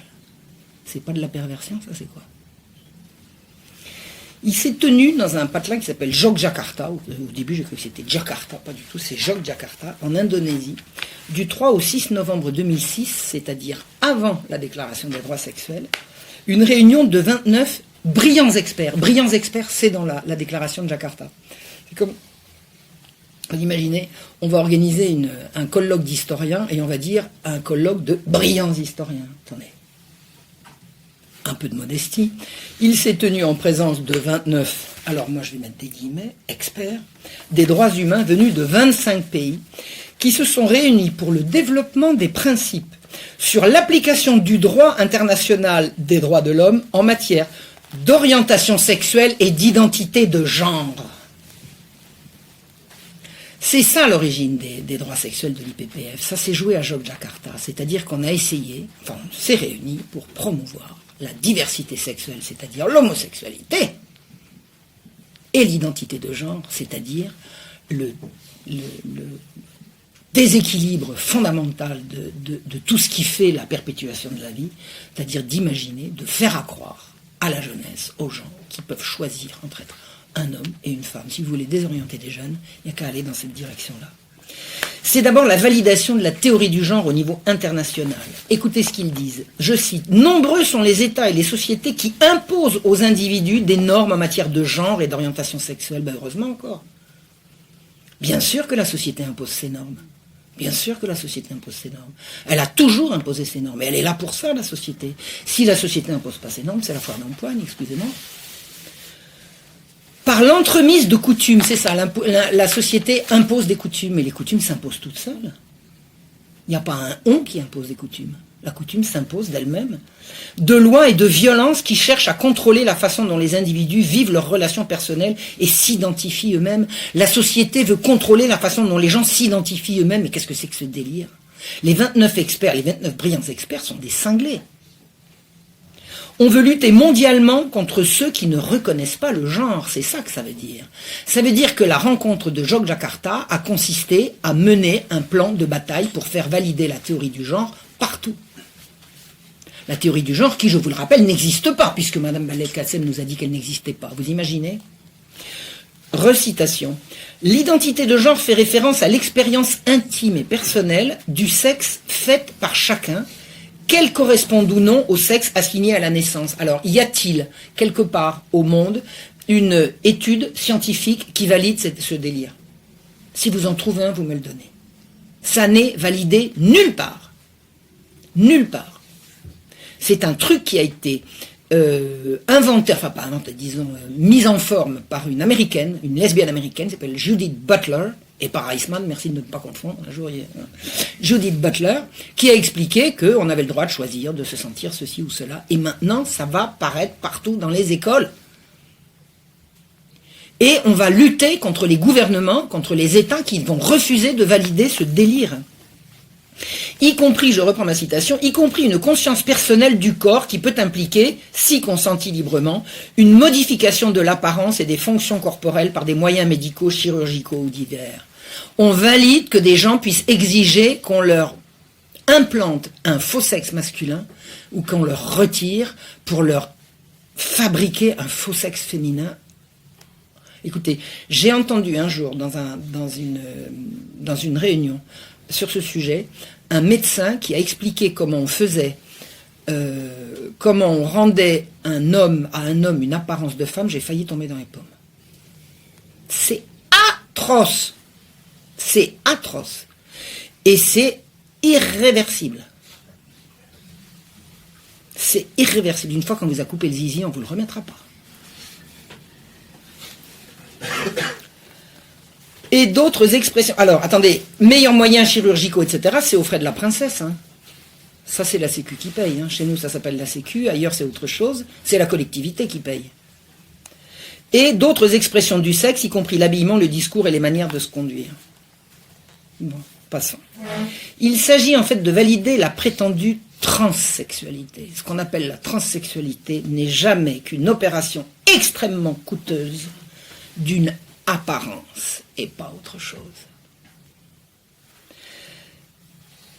A: C'est pas de la perversion, ça c'est quoi? Il s'est tenu dans un patelin qui s'appelle Jogjakarta. Au début, j'ai cru que c'était Jakarta, pas du tout, c'est Jogjakarta, en Indonésie, du 3 au 6 novembre 2006, c'est-à-dire avant la déclaration des droits sexuels, une réunion de 29 brillants experts. Brillants experts, c'est dans la déclaration de Jakarta. C'est comme, vous imaginez, on va organiser un colloque d'historiens et on va dire un colloque de brillants historiens. Attendez. Un peu de modestie, il s'est tenu en présence de 29, alors moi je vais mettre des guillemets, experts, des droits humains venus de 25 pays, qui se sont réunis pour le développement des principes sur l'application du droit international des droits de l'homme en matière d'orientation sexuelle et d'identité de genre. C'est ça l'origine des droits sexuels de l'IPPF. Ça s'est joué à Jogjakarta, c'est-à-dire qu'on a essayé, enfin on s'est réunis pour promouvoir la diversité sexuelle, c'est-à-dire l'homosexualité, et l'identité de genre, c'est-à-dire le déséquilibre fondamental de tout ce qui fait la perpétuation de la vie, c'est-à-dire d'imaginer, de faire accroire à la jeunesse, aux gens qui peuvent choisir entre être un homme et une femme. Si vous voulez désorienter des jeunes, il n'y a qu'à aller dans cette direction-là. C'est d'abord la validation de la théorie du genre au niveau international. Écoutez ce qu'ils disent. Je cite, « Nombreux sont les États et les sociétés qui imposent aux individus des normes en matière de genre et d'orientation sexuelle. » Ben heureusement encore. Bien sûr que la société impose ses normes. Bien sûr que la société impose ses normes. Elle a toujours imposé ses normes. Et elle est là pour ça, la société. Si la société n'impose pas ses normes, c'est la foire d'empoigne, excusez-moi. Par l'entremise de coutumes, c'est ça, la société impose des coutumes, mais les coutumes s'imposent toutes seules. Il n'y a pas un « on » qui impose des coutumes. La coutume s'impose d'elle-même. De lois et de violences qui cherchent à contrôler la façon dont les individus vivent leurs relations personnelles et s'identifient eux-mêmes. La société veut contrôler la façon dont les gens s'identifient eux-mêmes. Mais qu'est-ce que c'est que ce délire? Les 29 experts, les 29 brillants experts sont des cinglés. On veut lutter mondialement contre ceux qui ne reconnaissent pas le genre, c'est ça que ça veut dire. Ça veut dire que la rencontre de Jogjakarta a consisté à mener un plan de bataille pour faire valider la théorie du genre partout. La théorie du genre qui, je vous le rappelle, n'existe pas, puisque Mme Belkacem nous a dit qu'elle n'existait pas. Vous imaginez? Recitation. L'identité de genre fait référence à l'expérience intime et personnelle du sexe faite par chacun, qu'elle corresponde ou non au sexe assigné à la naissance. Alors, y a-t-il, quelque part au monde, une étude scientifique qui valide ce délire? Si vous en trouvez un, vous me le donnez. Ça n'est validé nulle part. Nulle part. C'est un truc qui a été inventé, enfin pas inventé, disons, mise en forme par une américaine, une lesbienne américaine, qui s'appelle Judith Butler, et par Eisman, merci de ne pas confondre, un jour, Judith Butler, qui a expliqué qu'on avait le droit de choisir, de se sentir ceci ou cela, et maintenant, ça va paraître partout dans les écoles. Et on va lutter contre les gouvernements, contre les États qui vont refuser de valider ce délire. Y compris, je reprends ma citation, y compris une conscience personnelle du corps qui peut impliquer, si consenti librement, une modification de l'apparence et des fonctions corporelles par des moyens médicaux, chirurgicaux ou divers. On valide que des gens puissent exiger qu'on leur implante un faux sexe masculin ou qu'on leur retire pour leur fabriquer un faux sexe féminin. Écoutez, j'ai entendu un jour dans une réunion sur ce sujet, un médecin qui a expliqué comment on faisait, comment on rendait à un homme une apparence de femme. J'ai failli tomber dans les pommes. C'est atroce. C'est atroce. Et c'est irréversible. C'est irréversible. Une fois qu'on vous a coupé le zizi, on ne vous le remettra pas. Et d'autres expressions. Alors, attendez, meilleurs moyens chirurgicaux, etc., c'est aux frais de la princesse. Hein. Ça, c'est la Sécu qui paye. Hein. Chez nous, ça s'appelle la Sécu. Ailleurs, c'est autre chose. C'est la collectivité qui paye. Et d'autres expressions du sexe, y compris l'habillement, le discours et les manières de se conduire. Bon, passons. Il s'agit en fait de valider la prétendue transsexualité. Ce qu'on appelle la transsexualité n'est jamais qu'une opération extrêmement coûteuse d'une apparence et pas autre chose.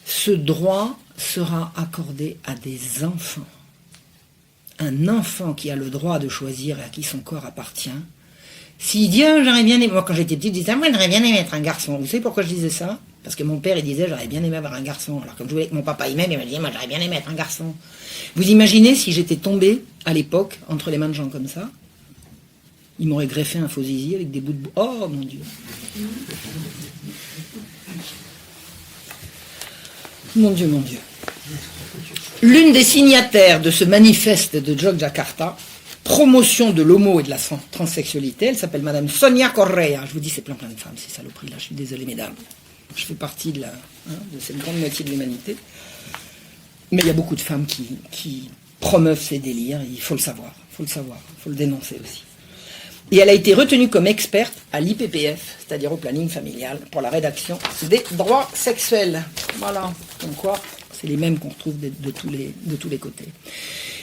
A: Ce droit sera accordé à des enfants. Un enfant qui a le droit de choisir et à qui son corps appartient, s'il dit « j'aurais bien aimé », moi quand j'étais petite, je disais « moi j'aurais bien aimé être un garçon ». Vous savez pourquoi je disais ça? Parce que mon père il disait « j'aurais bien aimé avoir un garçon ». Alors comme je voulais que mon papa il m'aime, il me disait « moi j'aurais bien aimé être un garçon ». Vous imaginez si j'étais tombée à l'époque entre les mains de gens comme ça? Ils m'auraient greffé un faux zizi avec des bouts de... Oh, mon Dieu. Mon Dieu, mon Dieu. L'une des signataires de ce manifeste de Jogjakarta, promotion de l'homo et de la transsexualité, elle s'appelle Madame Sonia Correa. Je vous dis, c'est plein de femmes, ces saloperies-là. Je suis désolé, mesdames. Je fais partie de cette grande moitié de l'humanité. Mais il y a beaucoup de femmes qui promeuvent ces délires. Il faut le savoir. Il faut le savoir. Il faut le dénoncer aussi. Et elle a été retenue comme experte à l'IPPF, c'est-à-dire au planning familial, pour la rédaction des droits sexuels. Voilà, donc quoi, c'est les mêmes qu'on retrouve de tous les côtés.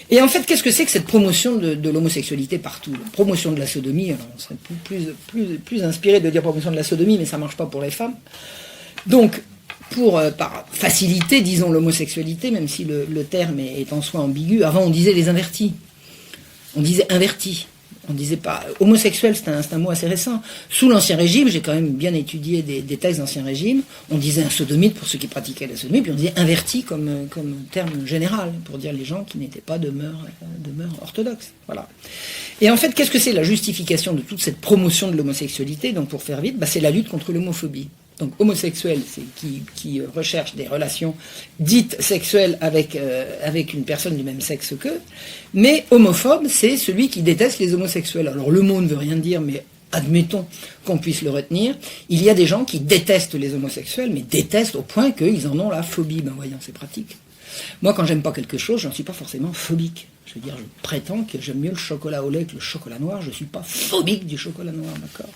A: Et en fait, qu'est-ce que c'est que cette promotion de l'homosexualité partout? La promotion de la sodomie, alors on serait plus inspiré de dire promotion de la sodomie, mais ça marche pas pour les femmes. Donc, par faciliter, disons, l'homosexualité, même si le terme est en soi ambigu, avant on disait les invertis. On disait invertis. On disait pas homosexuel, c'est un mot assez récent. Sous l'Ancien Régime, j'ai quand même bien étudié des textes d'Ancien Régime, on disait un sodomite pour ceux qui pratiquaient la sodomie, puis on disait inverti comme terme général, pour dire les gens qui n'étaient pas de mœurs orthodoxes. Voilà. Et en fait, qu'est-ce que c'est la justification de toute cette promotion de l'homosexualité? Donc pour faire vite, c'est la lutte contre l'homophobie. Donc homosexuel, c'est qui recherche des relations dites sexuelles avec une personne du même sexe qu'eux, mais homophobe, c'est celui qui déteste les homosexuels. Alors le mot ne veut rien dire, mais admettons qu'on puisse le retenir. Il y a des gens qui détestent les homosexuels, mais détestent au point qu'ils en ont la phobie. Ben voyons, c'est pratique. Moi, quand j'aime pas quelque chose, j'en suis pas forcément phobique. Je veux dire, je prétends que j'aime mieux le chocolat au lait que le chocolat noir. Je suis pas phobique du chocolat noir, d'accord?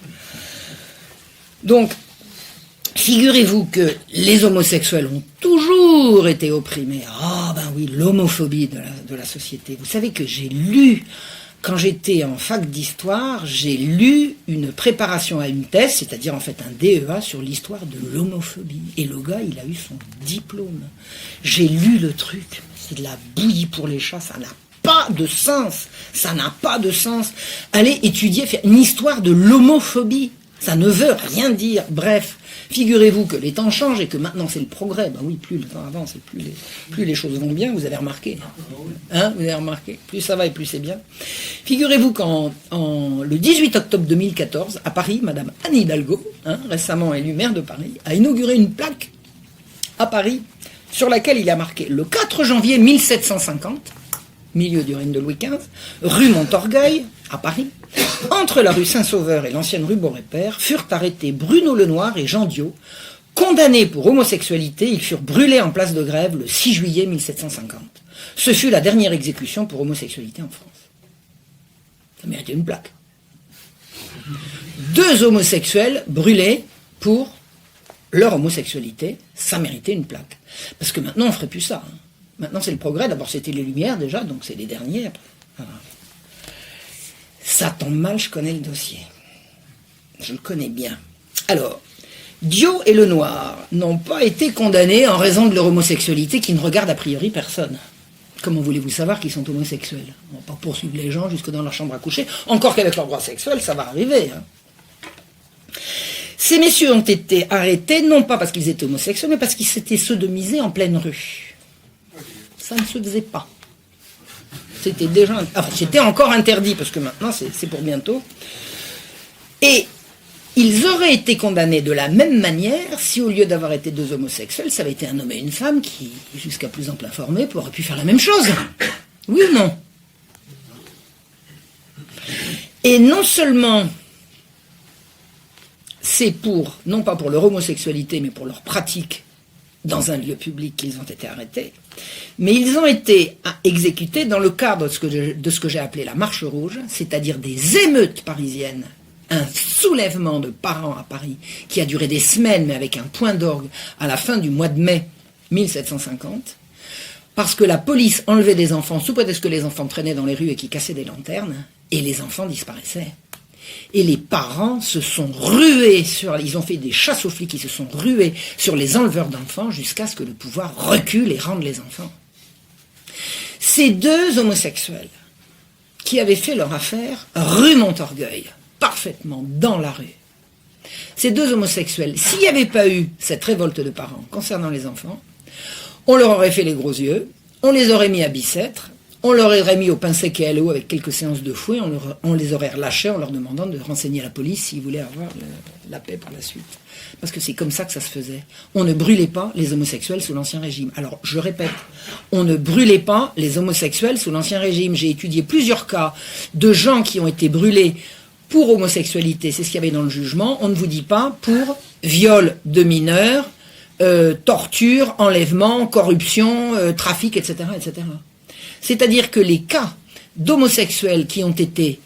A: Donc, figurez-vous que les homosexuels ont toujours été opprimés. Ah ben oui, l'homophobie de la société. Vous savez que j'ai lu, quand j'étais en fac d'histoire, j'ai lu une préparation à une thèse, c'est-à-dire en fait un DEA sur l'histoire de l'homophobie. Et le gars, il a eu son diplôme. J'ai lu le truc. C'est de la bouillie pour les chats, ça n'a pas de sens. Ça n'a pas de sens. Allez étudier, faire une histoire de l'homophobie. Ça ne veut rien dire. Bref, figurez-vous que les temps changent et que maintenant c'est le progrès. Ben oui, plus le temps avance et plus les choses vont bien, vous avez remarqué. Hein, vous avez remarqué. Plus ça va et plus c'est bien. Figurez-vous le 18 octobre 2014, à Paris, Madame Anne Hidalgo, récemment élue maire de Paris, a inauguré une plaque à Paris sur laquelle il a marqué le 4 janvier 1750, milieu du règne de Louis XV, rue Montorgueil, à Paris, entre la rue Saint-Sauveur et l'ancienne rue Beaurepaire, furent arrêtés Bruno Lenoir et Jean Diot, condamnés pour homosexualité. Ils furent brûlés en place de Grève le 6 juillet 1750. Ce fut la dernière exécution pour homosexualité en France. Ça méritait une plaque. 2 homosexuels brûlés pour leur homosexualité, ça méritait une plaque. Parce que maintenant, on ne ferait plus ça. Maintenant, c'est le progrès. D'abord, c'était les Lumières, déjà, donc c'est les derniers. Après. Voilà. Ça tombe mal, je connais le dossier. Je le connais bien. Alors, Diot et Lenoir n'ont pas été condamnés en raison de leur homosexualité qui ne regarde a priori personne. Comment voulez-vous savoir qu'ils sont homosexuels? On ne va pas poursuivre les gens jusque dans leur chambre à coucher, encore qu'avec leur droit sexuel, ça va arriver. Ces messieurs ont été arrêtés, non pas parce qu'ils étaient homosexuels, mais parce qu'ils s'étaient sodomisés en pleine rue. Ça ne se faisait pas. C'était déjà, c'était encore interdit, parce que maintenant, c'est pour bientôt. Et ils auraient été condamnés de la même manière si, au lieu d'avoir été 2 homosexuels, ça avait été un homme et une femme qui, jusqu'à plus ample informé, auraient pu faire la même chose. Oui ou non? Et non seulement c'est non pas pour leur homosexualité, mais pour leur pratique dans un lieu public qu'ils ont été arrêtés, mais ils ont été exécutés dans le cadre de ce que j'ai appelé la marche rouge, c'est-à-dire des émeutes parisiennes, un soulèvement de parents à Paris qui a duré des semaines, mais avec un point d'orgue à la fin du mois de mai 1750, parce que la police enlevait des enfants sous prétexte que les enfants traînaient dans les rues et qui cassaient des lanternes, et les enfants disparaissaient. Et les parents se sont rués ils ont fait des chasses aux flics, ils se sont rués sur les enleveurs d'enfants jusqu'à ce que le pouvoir recule et rende les enfants. Ces 2 homosexuels qui avaient fait leur affaire rue Montorgueil, parfaitement dans la rue. Ces 2 homosexuels, s'il n'y avait pas eu cette révolte de parents concernant les enfants, on leur aurait fait les gros yeux, on les aurait mis à Bicêtre, on leur aurait mis au pain sec et à l'eau avec quelques séances de fouet, on les aurait relâchés en leur demandant de renseigner la police s'ils voulaient avoir la paix par la suite. Parce que c'est comme ça que ça se faisait. On ne brûlait pas les homosexuels sous l'Ancien Régime. Alors, je répète, on ne brûlait pas les homosexuels sous l'Ancien Régime. J'ai étudié plusieurs cas de gens qui ont été brûlés pour homosexualité. C'est ce qu'il y avait dans le jugement. On ne vous dit pas pour viol de mineurs, torture, enlèvement, corruption, trafic, etc., etc. C'est-à-dire que les cas d'homosexuels qui ont été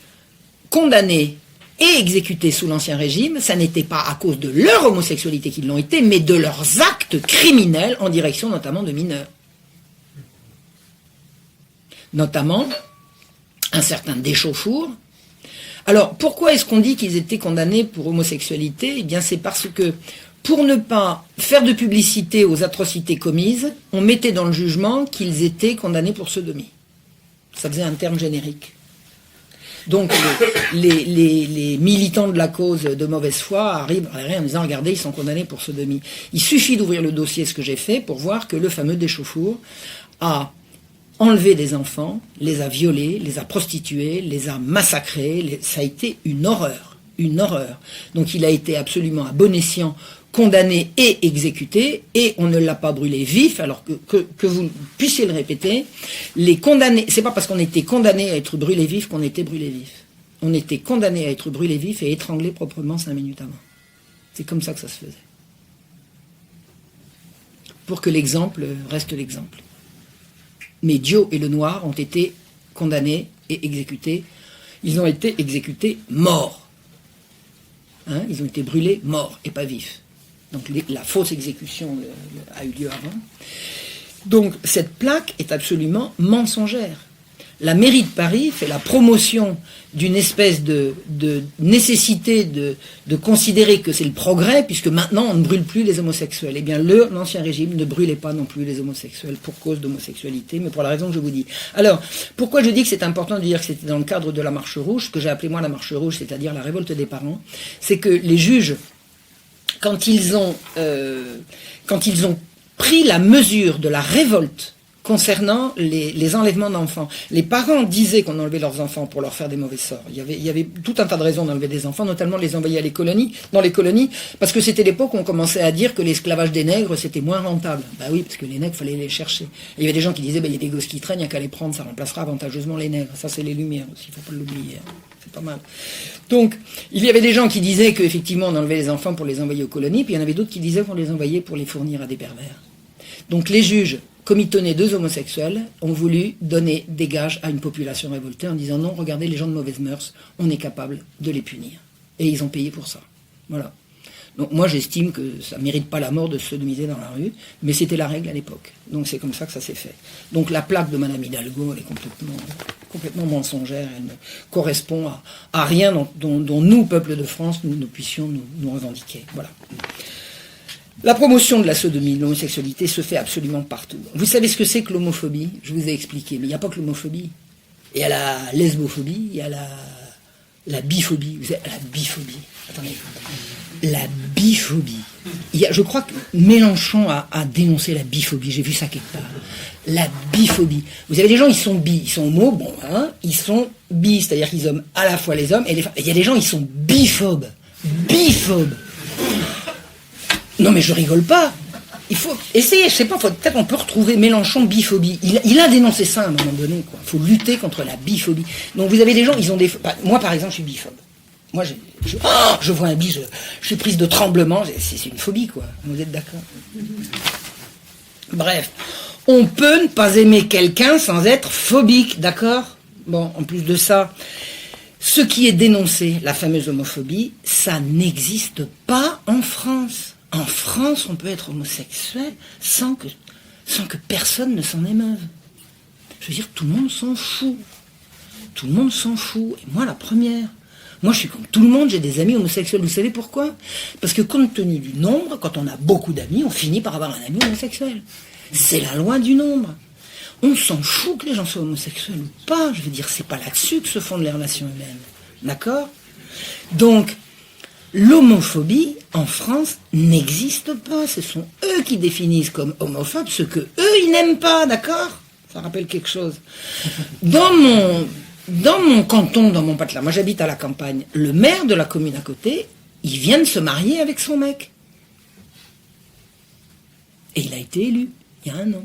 A: condamnés et exécutés sous l'Ancien Régime, ça n'était pas à cause de leur homosexualité qu'ils l'ont été, mais de leurs actes criminels en direction notamment de mineurs. Notamment un certain Deschauffour. Alors, pourquoi est-ce qu'on dit qu'ils étaient condamnés pour homosexualité? Eh bien, c'est parce que, pour ne pas faire de publicité aux atrocités commises, on mettait dans le jugement qu'ils étaient condamnés pour sodomie. Ça faisait un terme générique. Donc les militants de la cause de mauvaise foi arrivent en disant « Regardez, ils sont condamnés pour sodomie ». Il suffit d'ouvrir le dossier, ce que j'ai fait, pour voir que le fameux Deschauffour a enlevé des enfants, les a violés, les a prostitués, les a massacrés. Ça a été une horreur, une horreur. Donc il a été absolument à bon escient condamné et exécuté, et on ne l'a pas brûlé vif, alors que vous puissiez le répéter, les condamnés, c'est pas parce qu'on était condamné à être brûlé vif qu'on était brûlé vif. On était condamné à être brûlé vif et étranglé proprement 5 minutes avant. C'est comme ça que ça se faisait. Pour que l'exemple reste l'exemple. Mais Dio et le Noir ont été condamnés et exécutés. Ils ont été exécutés morts. Hein, ils ont été brûlés morts et pas vifs. Donc la fausse exécution a eu lieu avant. Donc cette plaque est absolument mensongère. La mairie de Paris fait la promotion d'une espèce de nécessité de considérer que c'est le progrès, puisque maintenant on ne brûle plus les homosexuels. Eh bien l'Ancien Régime ne brûlait pas non plus les homosexuels pour cause d'homosexualité, mais pour la raison que je vous dis. Alors, pourquoi je dis que c'est important de dire que c'était dans le cadre de la Marche Rouge, ce que j'ai appelé moi la Marche Rouge, c'est-à-dire la révolte des parents, c'est que les juges, quand ils ont pris la mesure de la révolte concernant les enlèvements d'enfants, les parents disaient qu'on enlevait leurs enfants pour leur faire des mauvais sorts. Il y avait tout un tas de raisons d'enlever des enfants, notamment les envoyer dans les colonies, parce que c'était l'époque où on commençait à dire que l'esclavage des nègres, c'était moins rentable. Bah oui, parce que les nègres, fallait les chercher. Et il y avait des gens qui disaient, il y a des gosses qui traînent, il n'y a qu'à les prendre, ça remplacera avantageusement les nègres. Ça, c'est les Lumières aussi, il ne faut pas l'oublier. C'est pas mal. Donc, il y avait des gens qui disaient qu'effectivement, on enlevait les enfants pour les envoyer aux colonies, puis il y en avait d'autres qui disaient qu'on les envoyait pour les fournir à des pervers. Donc, les juges, comme ils tenaient 2 homosexuels, ont voulu donner des gages à une population révoltée en disant non, regardez, les gens de mauvaise mœurs, on est capable de les punir. Et ils ont payé pour ça. Voilà. Donc moi j'estime que ça ne mérite pas la mort de se sodomiser dans la rue, mais c'était la règle à l'époque. Donc c'est comme ça que ça s'est fait. Donc la plaque de Madame Hidalgo, elle est complètement mensongère, elle ne correspond à rien dont nous, peuple de France, nous puissions nous revendiquer. Voilà. La promotion de la sodomie, de l'homosexualité se fait absolument partout. Vous savez ce que c'est que l'homophobie? Je vous ai expliqué, mais il n'y a pas que l'homophobie. Il y a la lesbophobie, il y a la biphobie. Vous savez, la biphobie. Attendez. La biphobie. Je crois que Mélenchon a dénoncé la biphobie, j'ai vu ça quelque part. La biphobie. Vous avez des gens, ils sont bi, ils sont homo, bon, hein, ils sont bi, c'est-à-dire qu'ils aiment à la fois les hommes et les femmes. Il y a des gens, ils sont biphobes. Biphobes. Non mais je rigole pas. Il faut essayer, je sais pas, peut-être on peut retrouver Mélenchon biphobie. Il a dénoncé ça à un moment donné, quoi. Il faut lutter contre la biphobie. Donc vous avez des gens, ils ont des... Moi par exemple, je suis biphobe. Moi je vois un bi, je suis prise de tremblement, c'est une phobie, quoi. Vous êtes d'accord? Bref, on peut ne pas aimer quelqu'un sans être phobique, d'accord? Bon, en plus de ça, ce qui est dénoncé, la fameuse homophobie, ça n'existe pas en France. En France, on peut être homosexuel sans que personne ne s'en émeuve. Je veux dire, tout le monde s'en fout. Tout le monde s'en fout. Et moi, la première. Moi, je suis comme tout le monde, j'ai des amis homosexuels. Vous savez pourquoi? Parce que compte tenu du nombre, quand on a beaucoup d'amis, on finit par avoir un ami homosexuel. C'est la loi du nombre. On s'en fout que les gens soient homosexuels ou pas. Je veux dire, c'est pas là-dessus que se fondent les relations humaines. D'accord? Donc, l'homophobie, en France, n'existe pas. Ce sont eux qui définissent comme homophobes ce que eux, ils n'aiment pas, d'accord? Ça rappelle quelque chose. Dans mon canton, dans mon patelin, moi j'habite à la campagne, le maire de la commune à côté, il vient de se marier avec son mec. Et il a été élu, il y a 1 an.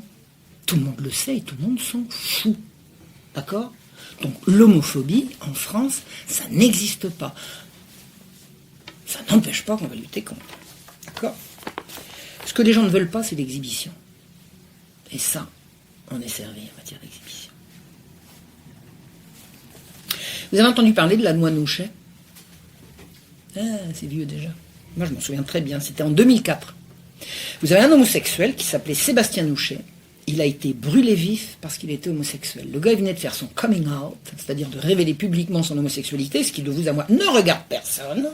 A: Tout le monde le sait et tout le monde s'en fout. D'accord? Donc l'homophobie, en France, ça n'existe pas. Ça n'empêche pas qu'on va lutter contre. D'accord? Ce que les gens ne veulent pas, c'est l'exhibition. Et ça, on est servi en matière d'exhibition. Vous avez entendu parler de la loi Nouchet? Ah, c'est vieux déjà. Moi, je m'en souviens très bien. C'était en 2004. Vous avez un homosexuel qui s'appelait Sébastien Nouchet. Il a été brûlé vif parce qu'il était homosexuel. Le gars, il venait de faire son coming out, c'est-à-dire de révéler publiquement son homosexualité, ce qui, de vous à moi, ne regarde personne.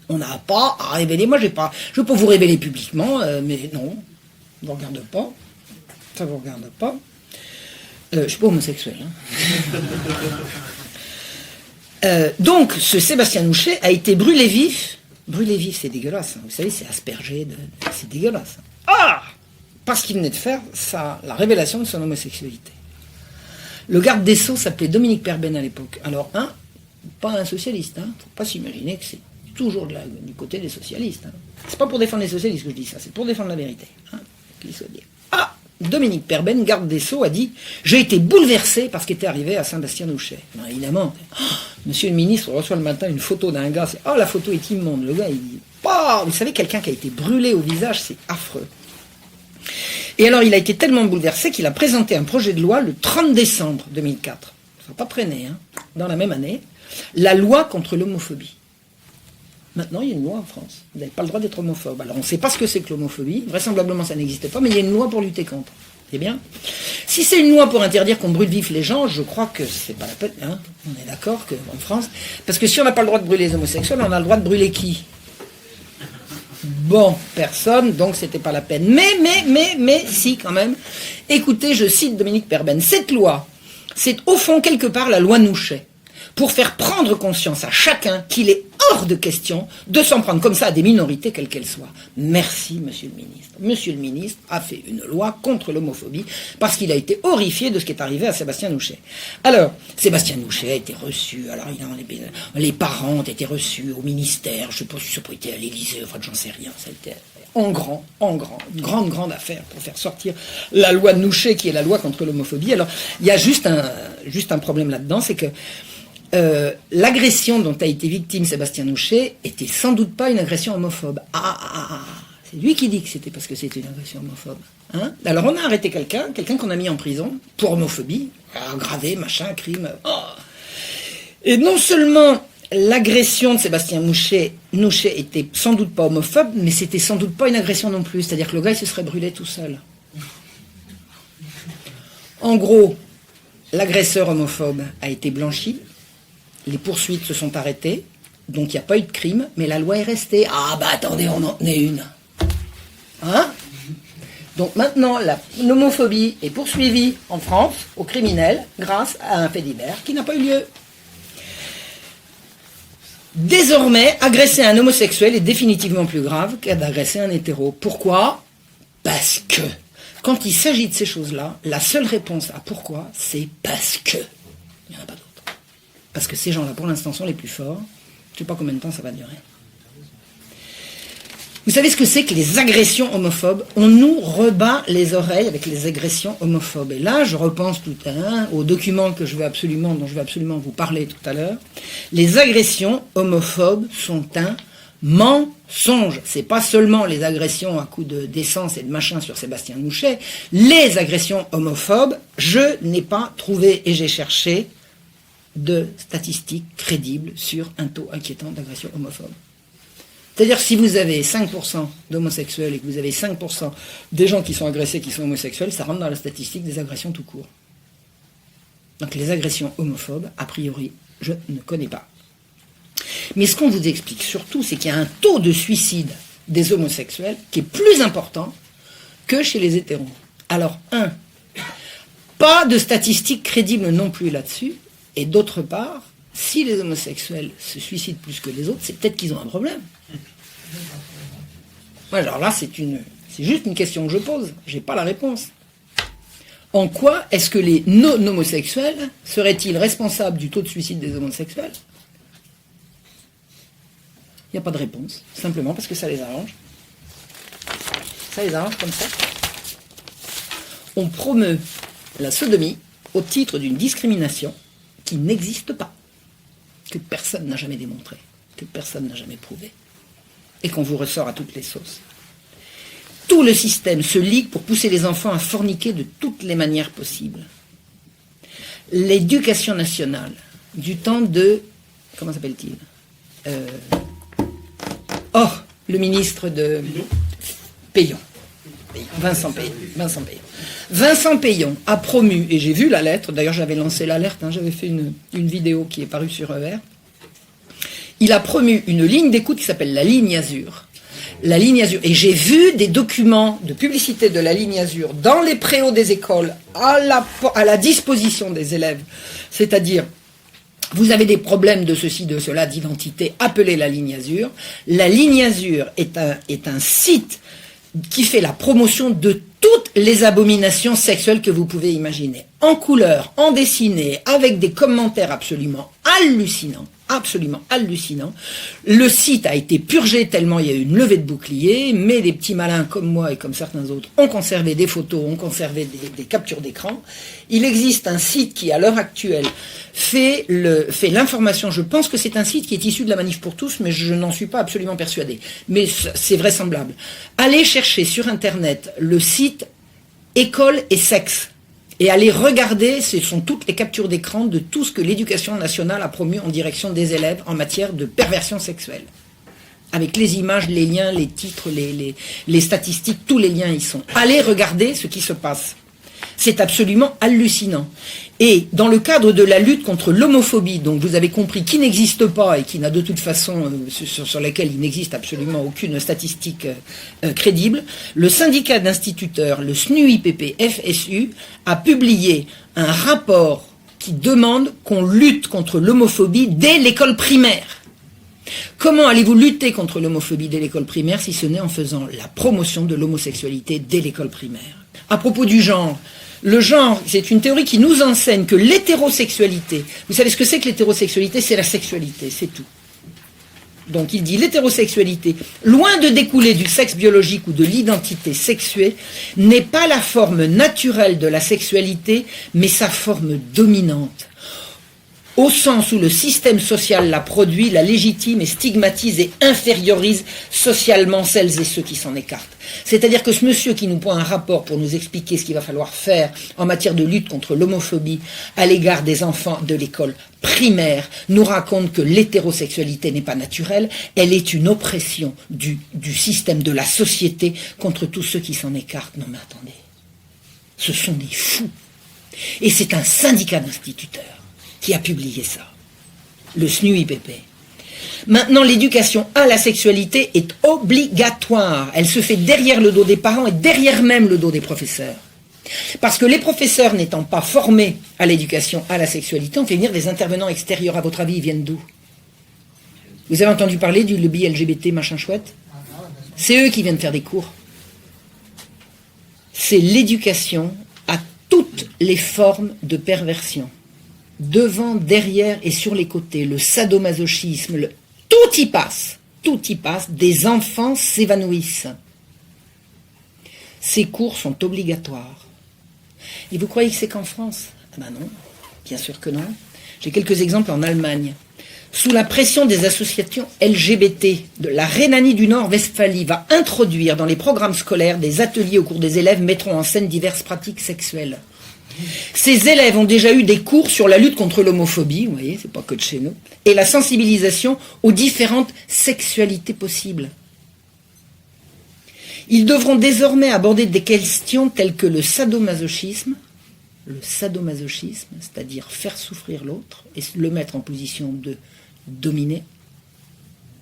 A: On n'a pas à révéler. Moi, je ne veux pas vous révéler publiquement, mais non, ça ne vous regarde pas. Ça ne vous regarde pas. Je ne suis pas homosexuel. Donc, ce Sébastien Nouchet a été brûlé vif. Brûlé vif, c'est dégueulasse. Hein. Vous savez, c'est aspergé. C'est dégueulasse. Ah! Parce qu'il venait de faire la révélation de son homosexualité. Le garde des Sceaux s'appelait Dominique Perben à l'époque. Alors, pas un socialiste. Hein. Faut pas s'imaginer que c'est toujours du côté des socialistes. Hein. C'est pas pour défendre les socialistes que je dis ça, c'est pour défendre la vérité. Hein. Qu'il soit dit. Ah! Dominique Perben, garde des Sceaux, a dit « J'ai été bouleversé par ce qui était arrivé à Saint-Bastien-Nouchet. » Évidemment, monsieur le ministre reçoit le matin une photo d'un gars, c'est « Oh, la photo est immonde !» Le gars, il dit « Oh, vous savez, quelqu'un qui a été brûlé au visage, c'est affreux. » Et alors, il a été tellement bouleversé qu'il a présenté un projet de loi le 30 décembre 2004. Ça n'a pas traîné, hein, dans la même année. La loi contre l'homophobie. Maintenant, il y a une loi en France. Vous n'avez pas le droit d'être homophobe. Alors, on ne sait pas ce que c'est que l'homophobie. Vraisemblablement, ça n'existe pas, mais il y a une loi pour lutter contre. C'est bien. Si c'est une loi pour interdire qu'on brûle vif les gens, je crois que c'est pas la peine. Hein. On est d'accord qu'en France... Parce que si on n'a pas le droit de brûler les homosexuels, on a le droit de brûler qui? Bon, personne, donc c'était pas la peine. Mais, si, quand même. Écoutez, je cite Dominique Perben. Cette loi, c'est au fond, quelque part, la loi Nouchet. Pour faire prendre conscience à chacun qu'il est hors de question de s'en prendre comme ça à des minorités, quelles qu'elles soient. Merci, monsieur le ministre. Monsieur le ministre a fait une loi contre l'homophobie parce qu'il a été horrifié de ce qui est arrivé à Sébastien Nouchet. Alors, Sébastien Nouchet a été reçu, alors les parents ont été reçus au ministère, je ne sais pas si ça a été à l'Élysée, enfin j'en sais rien, ça a été en grand, une grande affaire pour faire sortir la loi de Nouchet qui est la loi contre l'homophobie. Alors, il y a juste un problème là-dedans, c'est que l'agression dont a été victime Sébastien Nouchet était sans doute pas une agression homophobe. C'est lui qui dit que c'était parce que c'était une agression homophobe. Hein? Alors on a arrêté quelqu'un qu'on a mis en prison pour homophobie, aggravé, machin, crime. Oh. Et non seulement l'agression de Sébastien Nouchet était sans doute pas homophobe, mais c'était sans doute pas une agression non plus. C'est-à-dire que le gars il se serait brûlé tout seul. En gros, l'agresseur homophobe a été blanchi. Les poursuites se sont arrêtées, donc il n'y a pas eu de crime, mais la loi est restée. Ah bah attendez, on en est une. Hein? Donc maintenant, l'homophobie est poursuivie en France, au criminel, grâce à un fait divers qui n'a pas eu lieu. Désormais, agresser un homosexuel est définitivement plus grave que d'agresser un hétéro. Pourquoi? Parce que, quand il s'agit de ces choses-là, la seule réponse à pourquoi, c'est parce que. Il n'y en a pas d'autre. Parce que ces gens-là, pour l'instant, sont les plus forts. Je ne sais pas combien de temps ça va durer. Vous savez ce que c'est que les agressions homophobes? On nous rebat les oreilles avec les agressions homophobes. Et là, je repense tout à l'heure au document dont je vais absolument vous parler tout à l'heure. Les agressions homophobes sont un mensonge. C'est pas seulement les agressions à coups d'essence et de machin sur Sébastien Nouchet. Les agressions homophobes, je n'ai pas trouvé, et j'ai cherché, de statistiques crédibles sur un taux inquiétant d'agression homophobe. C'est-à-dire si vous avez 5% d'homosexuels et que vous avez 5% des gens qui sont agressés qui sont homosexuels, ça rentre dans la statistique des agressions tout court. Donc les agressions homophobes, a priori, je ne connais pas. Mais ce qu'on vous explique surtout, c'est qu'il y a un taux de suicide des homosexuels qui est plus important que chez les hétéros. Alors, pas de statistiques crédibles non plus là-dessus. Et d'autre part, si les homosexuels se suicident plus que les autres, c'est peut-être qu'ils ont un problème. Ouais, alors là, c'est juste une question que je pose. Je n'ai pas la réponse. En quoi est-ce que les non-homosexuels seraient-ils responsables du taux de suicide des homosexuels? Il n'y a pas de réponse. Simplement parce que ça les arrange. Ça les arrange comme ça. On promeut la sodomie au titre d'une discrimination qui n'existe pas, que personne n'a jamais démontré, que personne n'a jamais prouvé, et qu'on vous ressort à toutes les sauces. Tout le système se ligue pour pousser les enfants à forniquer de toutes les manières possibles. L'éducation nationale, du temps de... Comment s'appelle-t-il Or, le ministre de Payon, Vincent Payon. Vincent Payon a promu, et j'ai vu la lettre, d'ailleurs j'avais lancé l'alerte, j'avais fait une vidéo qui est parue sur ER, il a promu une ligne d'écoute qui s'appelle la ligne Azur. La ligne Azur. Et j'ai vu des documents de publicité de la ligne Azur dans les préaux des écoles à la disposition des élèves. C'est-à-dire, vous avez des problèmes de ceci, de cela, d'identité, appelez la ligne Azur. La ligne Azur est un site qui fait la promotion de toutes les abominations sexuelles que vous pouvez imaginer. En couleur, en dessiné, avec des commentaires absolument hallucinants. Absolument hallucinant. Le site a été purgé tellement il y a eu une levée de boucliers, mais des petits malins comme moi et comme certains autres ont conservé des photos, ont conservé des captures d'écran. Il existe un site qui, à l'heure actuelle, fait l'information. Je pense que c'est un site qui est issu de la Manif pour tous, mais je n'en suis pas absolument persuadé. Mais c'est vraisemblable. Allez chercher sur Internet le site École et sexe. Et allez regarder, ce sont toutes les captures d'écran de tout ce que l'éducation nationale a promu en direction des élèves en matière de perversion sexuelle. Avec les images, les liens, les titres, les statistiques, tous les liens y sont. Allez regarder ce qui se passe. C'est absolument hallucinant. Et dans le cadre de la lutte contre l'homophobie, donc vous avez compris, qui n'existe pas et qui n'a de toute façon, sur laquelle il n'existe absolument aucune statistique crédible, le syndicat d'instituteurs, le SNUIPP-FSU, a publié un rapport qui demande qu'on lutte contre l'homophobie dès l'école primaire. Comment allez-vous lutter contre l'homophobie dès l'école primaire si ce n'est en faisant la promotion de l'homosexualité dès l'école primaire? À propos du genre, le genre, c'est une théorie qui nous enseigne que l'hétérosexualité, vous savez ce que c'est que l'hétérosexualité? C'est la sexualité, c'est tout. Donc il dit l'hétérosexualité, loin de découler du sexe biologique ou de l'identité sexuée, n'est pas la forme naturelle de la sexualité, mais sa forme dominante. Au sens où le système social la produit, la légitime et stigmatise et infériorise socialement celles et ceux qui s'en écartent. C'est-à-dire que ce monsieur qui nous prend un rapport pour nous expliquer ce qu'il va falloir faire en matière de lutte contre l'homophobie à l'égard des enfants de l'école primaire nous raconte que l'hétérosexualité n'est pas naturelle, elle est une oppression du système de la société contre tous ceux qui s'en écartent. Non mais attendez, ce sont des fous. Et c'est un syndicat d'instituteurs qui a publié ça, le SNUIPP. Maintenant, l'éducation à la sexualité est obligatoire. Elle se fait derrière le dos des parents et derrière même le dos des professeurs. Parce que les professeurs n'étant pas formés à l'éducation à la sexualité, on fait venir des intervenants extérieurs. À votre avis, ils viennent d'où? Vous avez entendu parler du lobby LGBT machin chouette? C'est eux qui viennent faire des cours. C'est l'éducation à toutes les formes de perversion. Devant, derrière et sur les côtés, le sadomasochisme, tout y passe, des enfants s'évanouissent. Ces cours sont obligatoires. Et vous croyez que c'est qu'en France? Ah ben non, bien sûr que non. J'ai quelques exemples en Allemagne. Sous la pression des associations LGBT, la Rhénanie du Nord-Westphalie va introduire dans les programmes scolaires des ateliers au cours des élèves mettront en scène diverses pratiques sexuelles. Ces élèves ont déjà eu des cours sur la lutte contre l'homophobie, vous voyez, c'est pas que de chez nous, et la sensibilisation aux différentes sexualités possibles. Ils devront désormais aborder des questions telles que le sadomasochisme, c'est-à-dire faire souffrir l'autre et le mettre en position de dominer.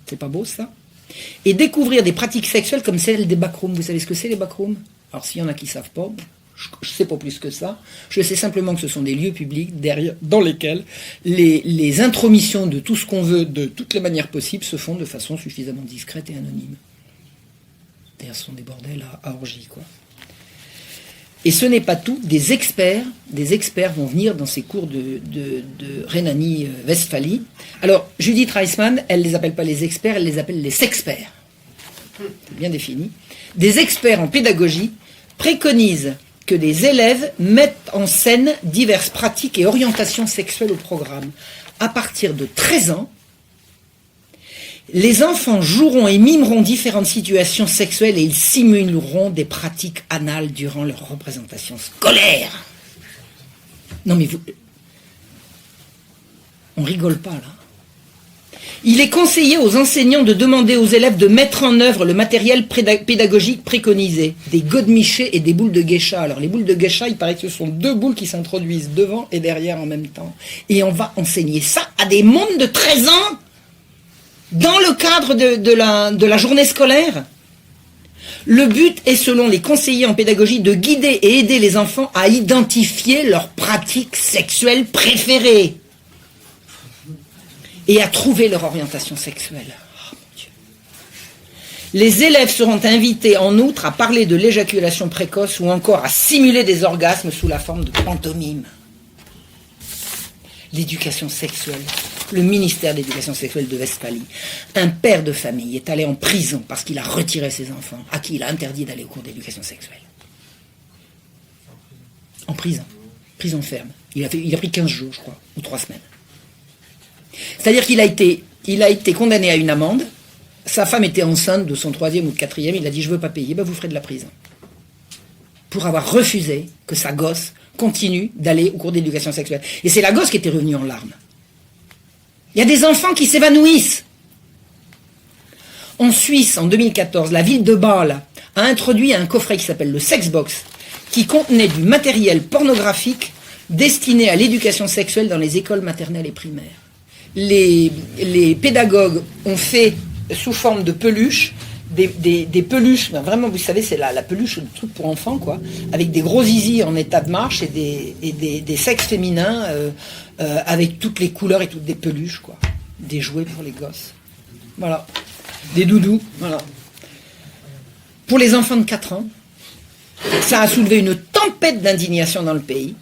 A: C'est pas beau ça? Et découvrir des pratiques sexuelles comme celles des backrooms. Vous savez ce que c'est les backrooms? Alors s'il y en a qui savent pas, je ne sais pas plus que ça. Je sais simplement que ce sont des lieux publics dans lesquels les intromissions de tout ce qu'on veut, de toutes les manières possibles, se font de façon suffisamment discrète et anonyme. D'ailleurs, ce sont des bordels à orgie, quoi. Et ce n'est pas tout. Des experts vont venir dans ces cours de Rhénanie-Westphalie. Alors, Judith Reisman, elle ne les appelle pas les experts, elle les appelle les sexperts. C'est bien défini. Des experts en pédagogie préconisent que les élèves mettent en scène diverses pratiques et orientations sexuelles au programme. À partir de 13 ans, les enfants joueront et mimeront différentes situations sexuelles et ils simuleront des pratiques anales durant leur représentation scolaire. Non mais on rigole pas là. Il est conseillé aux enseignants de demander aux élèves de mettre en œuvre le matériel pédagogique préconisé, des godemichés et des boules de geisha. Alors les boules de geisha, il paraît que ce sont 2 boules qui s'introduisent devant et derrière en même temps. Et on va enseigner ça à des mômes de 13 ans dans le cadre de la journée scolaire. Le but est, selon les conseillers en pédagogie, de guider et aider les enfants à identifier leurs pratiques sexuelles préférées et à trouver leur orientation sexuelle. Oh, mon Dieu. Les élèves seront invités en outre à parler de l'éjaculation précoce ou encore à simuler des orgasmes sous la forme de pantomime. L'éducation sexuelle, le ministère de l'éducation sexuelle de Westphalie. Un père de famille est allé en prison parce qu'il a retiré ses enfants, à qui il a interdit d'aller au cours d'éducation sexuelle. En prison. Prison ferme. Il a pris 15 jours, je crois, ou 3 semaines. C'est-à-dire qu'il a été condamné à une amende. Sa femme était enceinte de son 3e ou de 4e. Il a dit, je ne veux pas payer, ben vous ferez de la prison. Pour avoir refusé que sa gosse continue d'aller au cours d'éducation sexuelle. Et c'est la gosse qui était revenue en larmes. Il y a des enfants qui s'évanouissent. En Suisse, en 2014, la ville de Bâle a introduit un coffret qui s'appelle le Sexbox, qui contenait du matériel pornographique destiné à l'éducation sexuelle dans les écoles maternelles et primaires. Les pédagogues ont fait, sous forme de peluches, des peluches, ben vraiment, vous savez, c'est la peluche, le truc pour enfants, quoi, avec des gros zizi en état de marche et des sexes féminins avec toutes les couleurs et toutes des peluches, quoi. Des jouets pour les gosses. Voilà. Des doudous, voilà. Pour les enfants de 4 ans, ça a soulevé une tempête d'indignation dans le pays.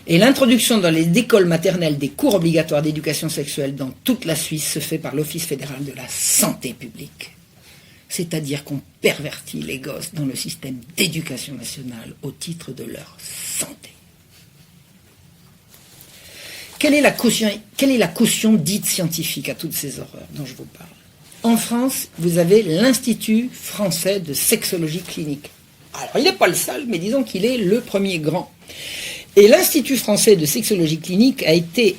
A: Et l'introduction dans les écoles maternelles des cours obligatoires d'éducation sexuelle dans toute la Suisse se fait par l'Office fédéral de la santé publique. C'est-à-dire qu'on pervertit les gosses dans le système d'éducation nationale au titre de leur santé. Quelle est la caution dite scientifique à toutes ces horreurs dont je vous parle? En France, vous avez l'Institut français de sexologie clinique. Alors, il n'est pas le seul, mais disons qu'il est le premier grand. Et l'Institut français de sexologie clinique a été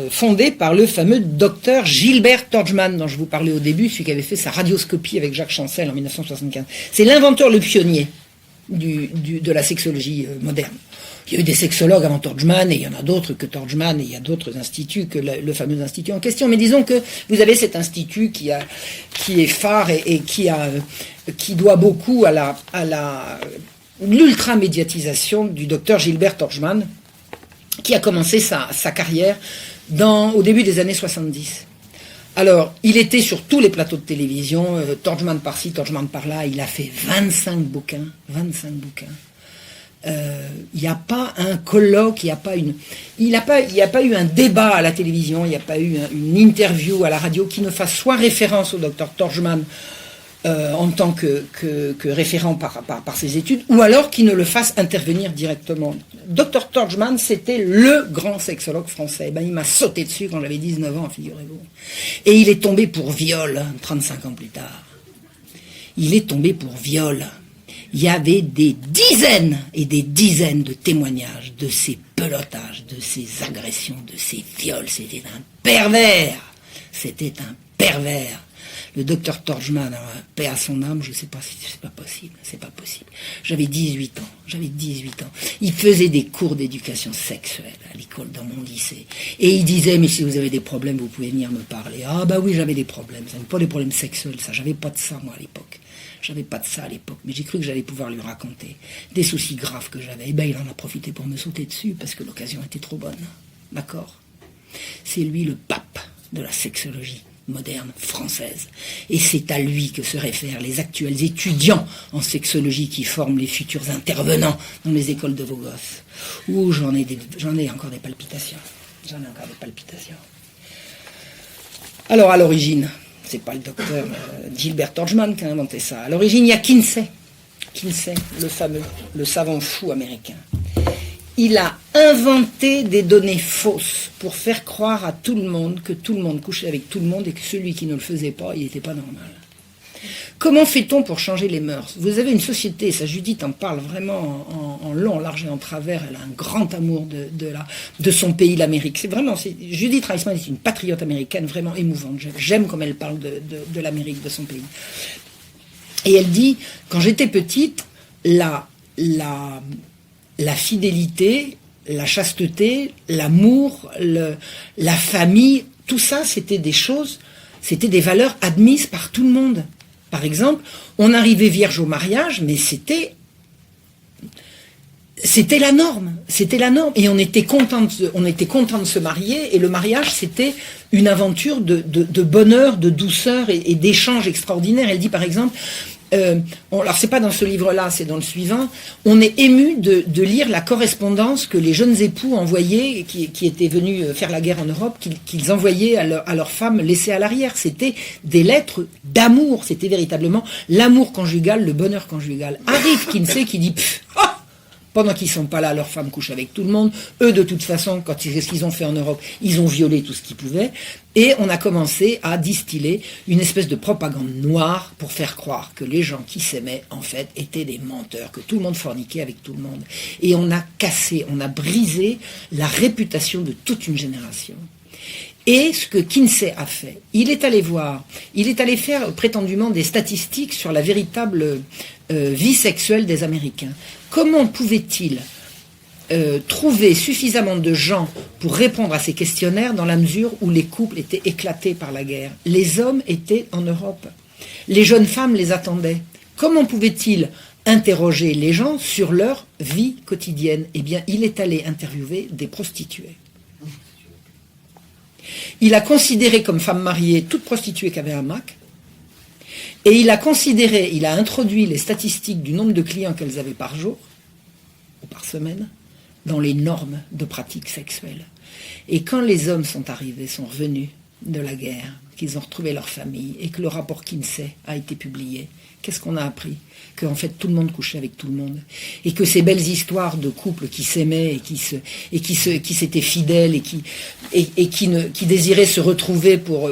A: fondé par le fameux docteur Gilbert Torgmann, dont je vous parlais au début, celui qui avait fait sa radioscopie avec Jacques Chancel en 1975. C'est l'inventeur, le pionnier de la sexologie moderne. Il y a eu des sexologues avant Torgmann, et il y en a d'autres que Torgmann, et il y a d'autres instituts que le fameux institut en question. Mais disons que vous avez cet institut qui est phare et qui doit beaucoup à l'ultra-médiatisation du docteur Gilbert Torgmann, qui a commencé sa carrière au début des années 70. Alors, il était sur tous les plateaux de télévision, Torgmann par-ci, Torgmann par-là, il a fait 25 bouquins. Il n'y a pas un colloque, il n'y a pas eu un débat à la télévision, il n'y a pas eu une interview à la radio qui ne fasse soit référence au docteur Torgmann en tant que référent par ses études, ou alors qui ne le fasse intervenir directement. Dr Torgmann, c'était le grand sexologue français. Ben, il m'a sauté dessus quand j'avais 19 ans, figurez-vous. Et il est tombé pour viol, 35 ans plus tard. Il est tombé pour viol. Il y avait des dizaines et des dizaines de témoignages de ces pelotages, de ces agressions, de ces viols. C'était un pervers. C'était un pervers. Le docteur Torgmann, paix à son âme, je ne sais pas si c'est pas possible. C'est pas possible. J'avais 18 ans. Il faisait des cours d'éducation sexuelle à l'école, dans mon lycée. Et il disait, mais si vous avez des problèmes, vous pouvez venir me parler. Ah bah oui, j'avais des problèmes. Ça n'est pas des problèmes sexuels, ça. J'avais pas de ça, moi, à l'époque. Mais j'ai cru que j'allais pouvoir lui raconter des soucis graves que j'avais. Et ben, il en a profité pour me sauter dessus, parce que l'occasion était trop bonne. D'accord? C'est lui le pape de la sexologie moderne française. Et c'est à lui que se réfèrent les actuels étudiants en sexologie qui forment les futurs intervenants dans les écoles de vos gosses. Ouh, j'en ai encore des palpitations. Alors, à l'origine, c'est pas le docteur Gilbert Torgmann qui a inventé ça. À l'origine, il y a Kinsey, le savant fou américain. Il a inventé des données fausses pour faire croire à tout le monde que tout le monde couchait avec tout le monde et que celui qui ne le faisait pas, il n'était pas normal. Comment fait-on pour changer les mœurs? Vous avez une société, ça Judith en parle vraiment en long, en large et en travers, elle a un grand amour de son pays, l'Amérique. Judith Reisman est une patriote américaine vraiment émouvante. J'aime comme elle parle de l'Amérique, de son pays. Et elle dit, quand j'étais petite, la fidélité, la chasteté, l'amour, la famille, tout ça, c'était des choses, c'était des valeurs admises par tout le monde. Par exemple, on arrivait vierge au mariage, mais c'était la norme, et on était content de se marier, et le mariage c'était une aventure de bonheur, de douceur et d'échanges extraordinaires. Elle dit par exemple, alors c'est pas dans ce livre-là, c'est dans le suivant, on est ému de lire la correspondance que les jeunes époux envoyaient, qui étaient venus faire la guerre en Europe, qu'ils envoyaient à leurs femmes laissées à l'arrière. C'était des lettres d'amour, c'était véritablement l'amour conjugal, le bonheur conjugal. Arrive Kinsey qui dit pendant qu'ils sont pas là, leurs femmes couchent avec tout le monde. Eux, de toute façon, qu'est-ce qu'ils ont fait en Europe? Ils ont violé tout ce qu'ils pouvaient. Et on a commencé à distiller une espèce de propagande noire pour faire croire que les gens qui s'aimaient, en fait, étaient des menteurs, que tout le monde forniquait avec tout le monde. Et on a cassé, on a brisé la réputation de toute une génération. Et ce que Kinsey a fait, il est allé faire prétendument des statistiques sur la véritable vie sexuelle des Américains. Comment pouvait-il trouver suffisamment de gens pour répondre à ces questionnaires dans la mesure où les couples étaient éclatés par la guerre? Les hommes étaient en Europe. Les jeunes femmes les attendaient. Comment pouvait-il interroger les gens sur leur vie quotidienne? Eh bien, il est allé interviewer des prostituées. Il a considéré comme femme mariée toute prostituée qui avait un Mac, et il a introduit les statistiques du nombre de clients qu'elles avaient par jour, ou par semaine, dans les normes de pratiques sexuelles. Et quand les hommes sont revenus de la guerre, qu'ils ont retrouvé leur famille, et que le rapport Kinsey a été publié, qu'est-ce qu'on a appris? Qu'en fait tout le monde couchait avec tout le monde, et que ces belles histoires de couples qui s'aimaient et qui s'étaient fidèles et qui désiraient se retrouver pour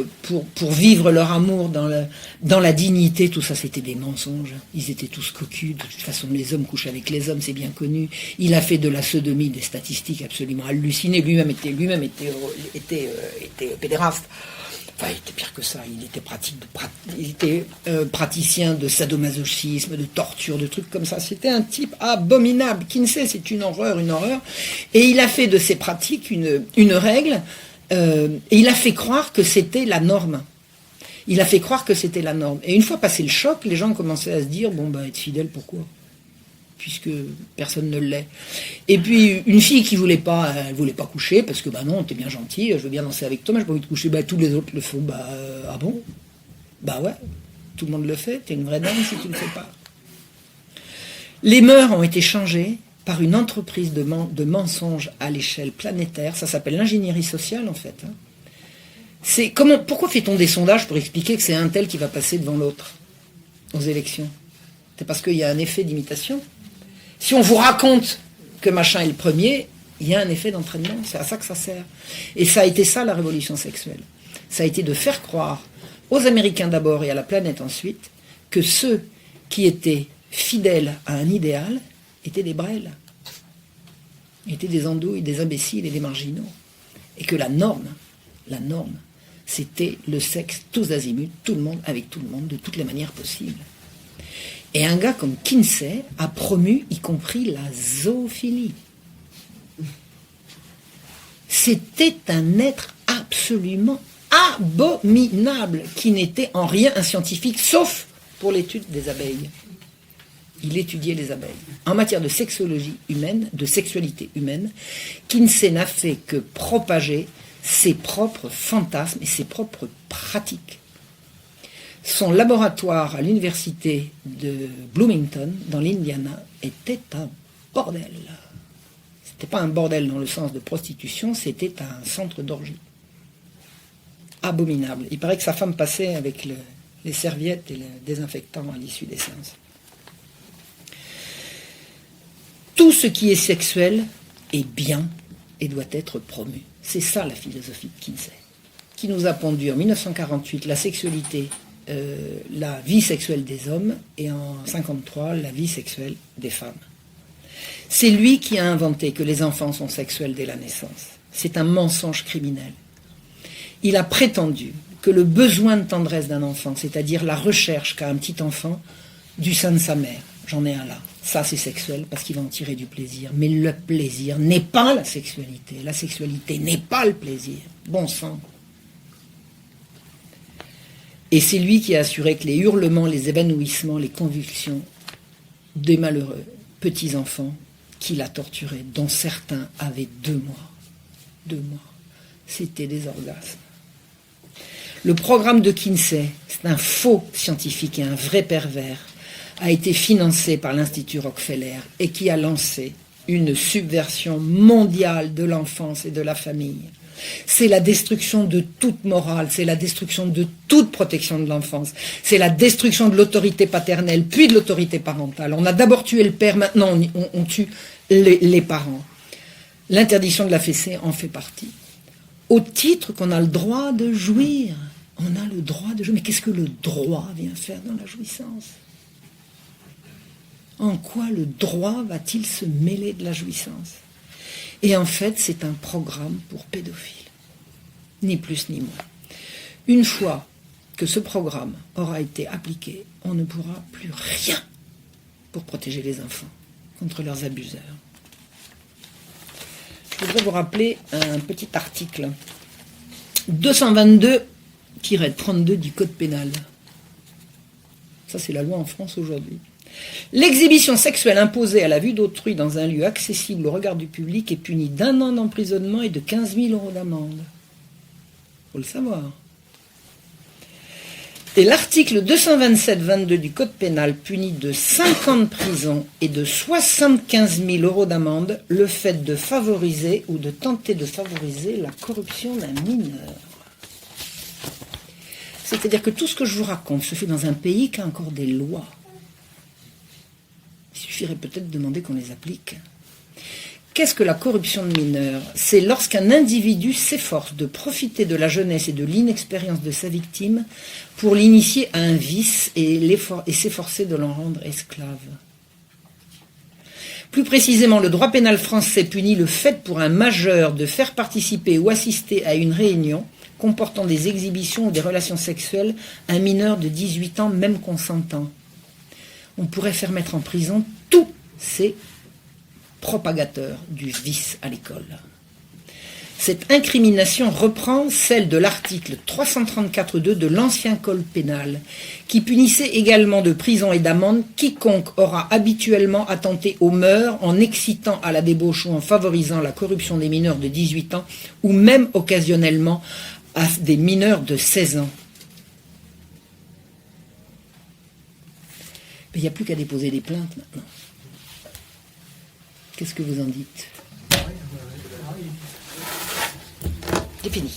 A: vivre leur amour dans la dignité, tout ça c'était des mensonges. Ils étaient tous cocus. De toute façon les hommes couchent avec les hommes, c'est bien connu. Il a fait de la sodomie des statistiques absolument hallucinées. Lui-même était pédéraste. Enfin, il était pire que ça, il était praticien de sadomasochisme, de torture, de trucs comme ça. C'était un type abominable. Kinsey, c'est une horreur. Et il a fait de ces pratiques une règle, et il a fait croire que c'était la norme. Et une fois passé le choc, les gens commençaient à se dire, être fidèle, pourquoi? Puisque personne ne l'est. Et puis une fille qui voulait pas coucher parce que non, t'es bien gentil, je veux bien danser avec toi, mais j'ai pas envie de coucher. Tous les autres le font. Ah bon? Ouais, tout le monde le fait. T'es une vraie dame si tu le fais pas. Les mœurs ont été changées par une entreprise de mensonges à l'échelle planétaire. Ça s'appelle l'ingénierie sociale en fait. Pourquoi fait-on des sondages pour expliquer que c'est un tel qui va passer devant l'autre aux élections? C'est parce qu'il y a un effet d'imitation. Si on vous raconte que machin est le premier, il y a un effet d'entraînement, c'est à ça que ça sert. Et ça a été ça la révolution sexuelle. Ça a été de faire croire aux Américains d'abord et à la planète ensuite que ceux qui étaient fidèles à un idéal étaient des brêles, étaient des andouilles, des imbéciles et des marginaux. Et que la norme, c'était le sexe tous azimuts, tout le monde avec tout le monde, de toutes les manières possibles. Et un gars comme Kinsey a promu, y compris la zoophilie. C'était un être absolument abominable, qui n'était en rien un scientifique, sauf pour l'étude des abeilles. Il étudiait les abeilles. En matière de sexologie humaine, de sexualité humaine, Kinsey n'a fait que propager ses propres fantasmes et ses propres pratiques. Son laboratoire à l'université de Bloomington, dans l'Indiana, était un bordel. C'était pas un bordel dans le sens de prostitution, c'était un centre d'orgie. Abominable. Il paraît que sa femme passait avec les serviettes et le désinfectant à l'issue des séances. Tout ce qui est sexuel est bien et doit être promu. C'est ça la philosophie de Kinsey, qui nous a pondu en 1948 la sexualité la vie sexuelle des hommes et en 1953 la vie sexuelle des femmes. C'est lui qui a inventé que les enfants sont sexuels dès la naissance. C'est un mensonge criminel. Il a prétendu que le besoin de tendresse d'un enfant, c'est-à-dire la recherche qu'a un petit enfant du sein de sa mère, j'en ai un là, ça c'est sexuel parce qu'il va en tirer du plaisir. Mais le plaisir n'est pas la sexualité. La sexualité n'est pas le plaisir. Bon sang. Et c'est lui qui a assuré que les hurlements, les évanouissements, les convulsions des malheureux petits-enfants qu'il a torturés, dont certains avaient 2 mois. 2 mois. C'était des orgasmes. Le programme de Kinsey, c'est un faux scientifique et un vrai pervers, a été financé par l'Institut Rockefeller et qui a lancé une subversion mondiale de l'enfance et de la famille. C'est la destruction de toute morale, c'est la destruction de toute protection de l'enfance, c'est la destruction de l'autorité paternelle, puis de l'autorité parentale. On a d'abord tué le père, maintenant on tue les parents. L'interdiction de la fessée en fait partie. Au titre qu'on a le droit de jouir. On a le droit de jouir. Mais qu'est-ce que le droit vient faire dans la jouissance ? En quoi le droit va-t-il se mêler de la jouissance ? Et en fait, c'est un programme pour pédophiles. Ni plus ni moins. Une fois que ce programme aura été appliqué, on ne pourra plus rien pour protéger les enfants contre leurs abuseurs. Je voudrais vous rappeler un petit article. 222-32 du Code pénal. Ça, c'est la loi en France aujourd'hui. L'exhibition sexuelle imposée à la vue d'autrui dans un lieu accessible au regard du public est punie d'1 an d'emprisonnement et de 15 000 € d'amende. Faut le savoir. Et l'article 227-22 du Code pénal punit de 5 ans de prison et de 75 000 € d'amende le fait de favoriser ou de tenter de favoriser la corruption d'un mineur. C'est-à-dire que tout ce que je vous raconte se fait dans un pays qui a encore des lois. Il suffirait peut-être de demander qu'on les applique. Qu'est-ce que la corruption de mineurs ? C'est lorsqu'un individu s'efforce de profiter de la jeunesse et de l'inexpérience de sa victime pour l'initier à un vice et s'efforcer de l'en rendre esclave. Plus précisément, le droit pénal français punit le fait pour un majeur de faire participer ou assister à une réunion comportant des exhibitions ou des relations sexuelles à un mineur de 18 ans, même consentant. On pourrait faire mettre en prison tous ces propagateurs du vice à l'école. Cette incrimination reprend celle de l'article 334.2 de l'ancien code pénal, qui punissait également de prison et d'amende quiconque aura habituellement attenté aux mœurs en excitant à la débauche ou en favorisant la corruption des mineurs de 18 ans ou même occasionnellement à des mineurs de 16 ans. Mais il n'y a plus qu'à déposer des plaintes maintenant. Qu'est-ce que vous en dites ? C'est fini.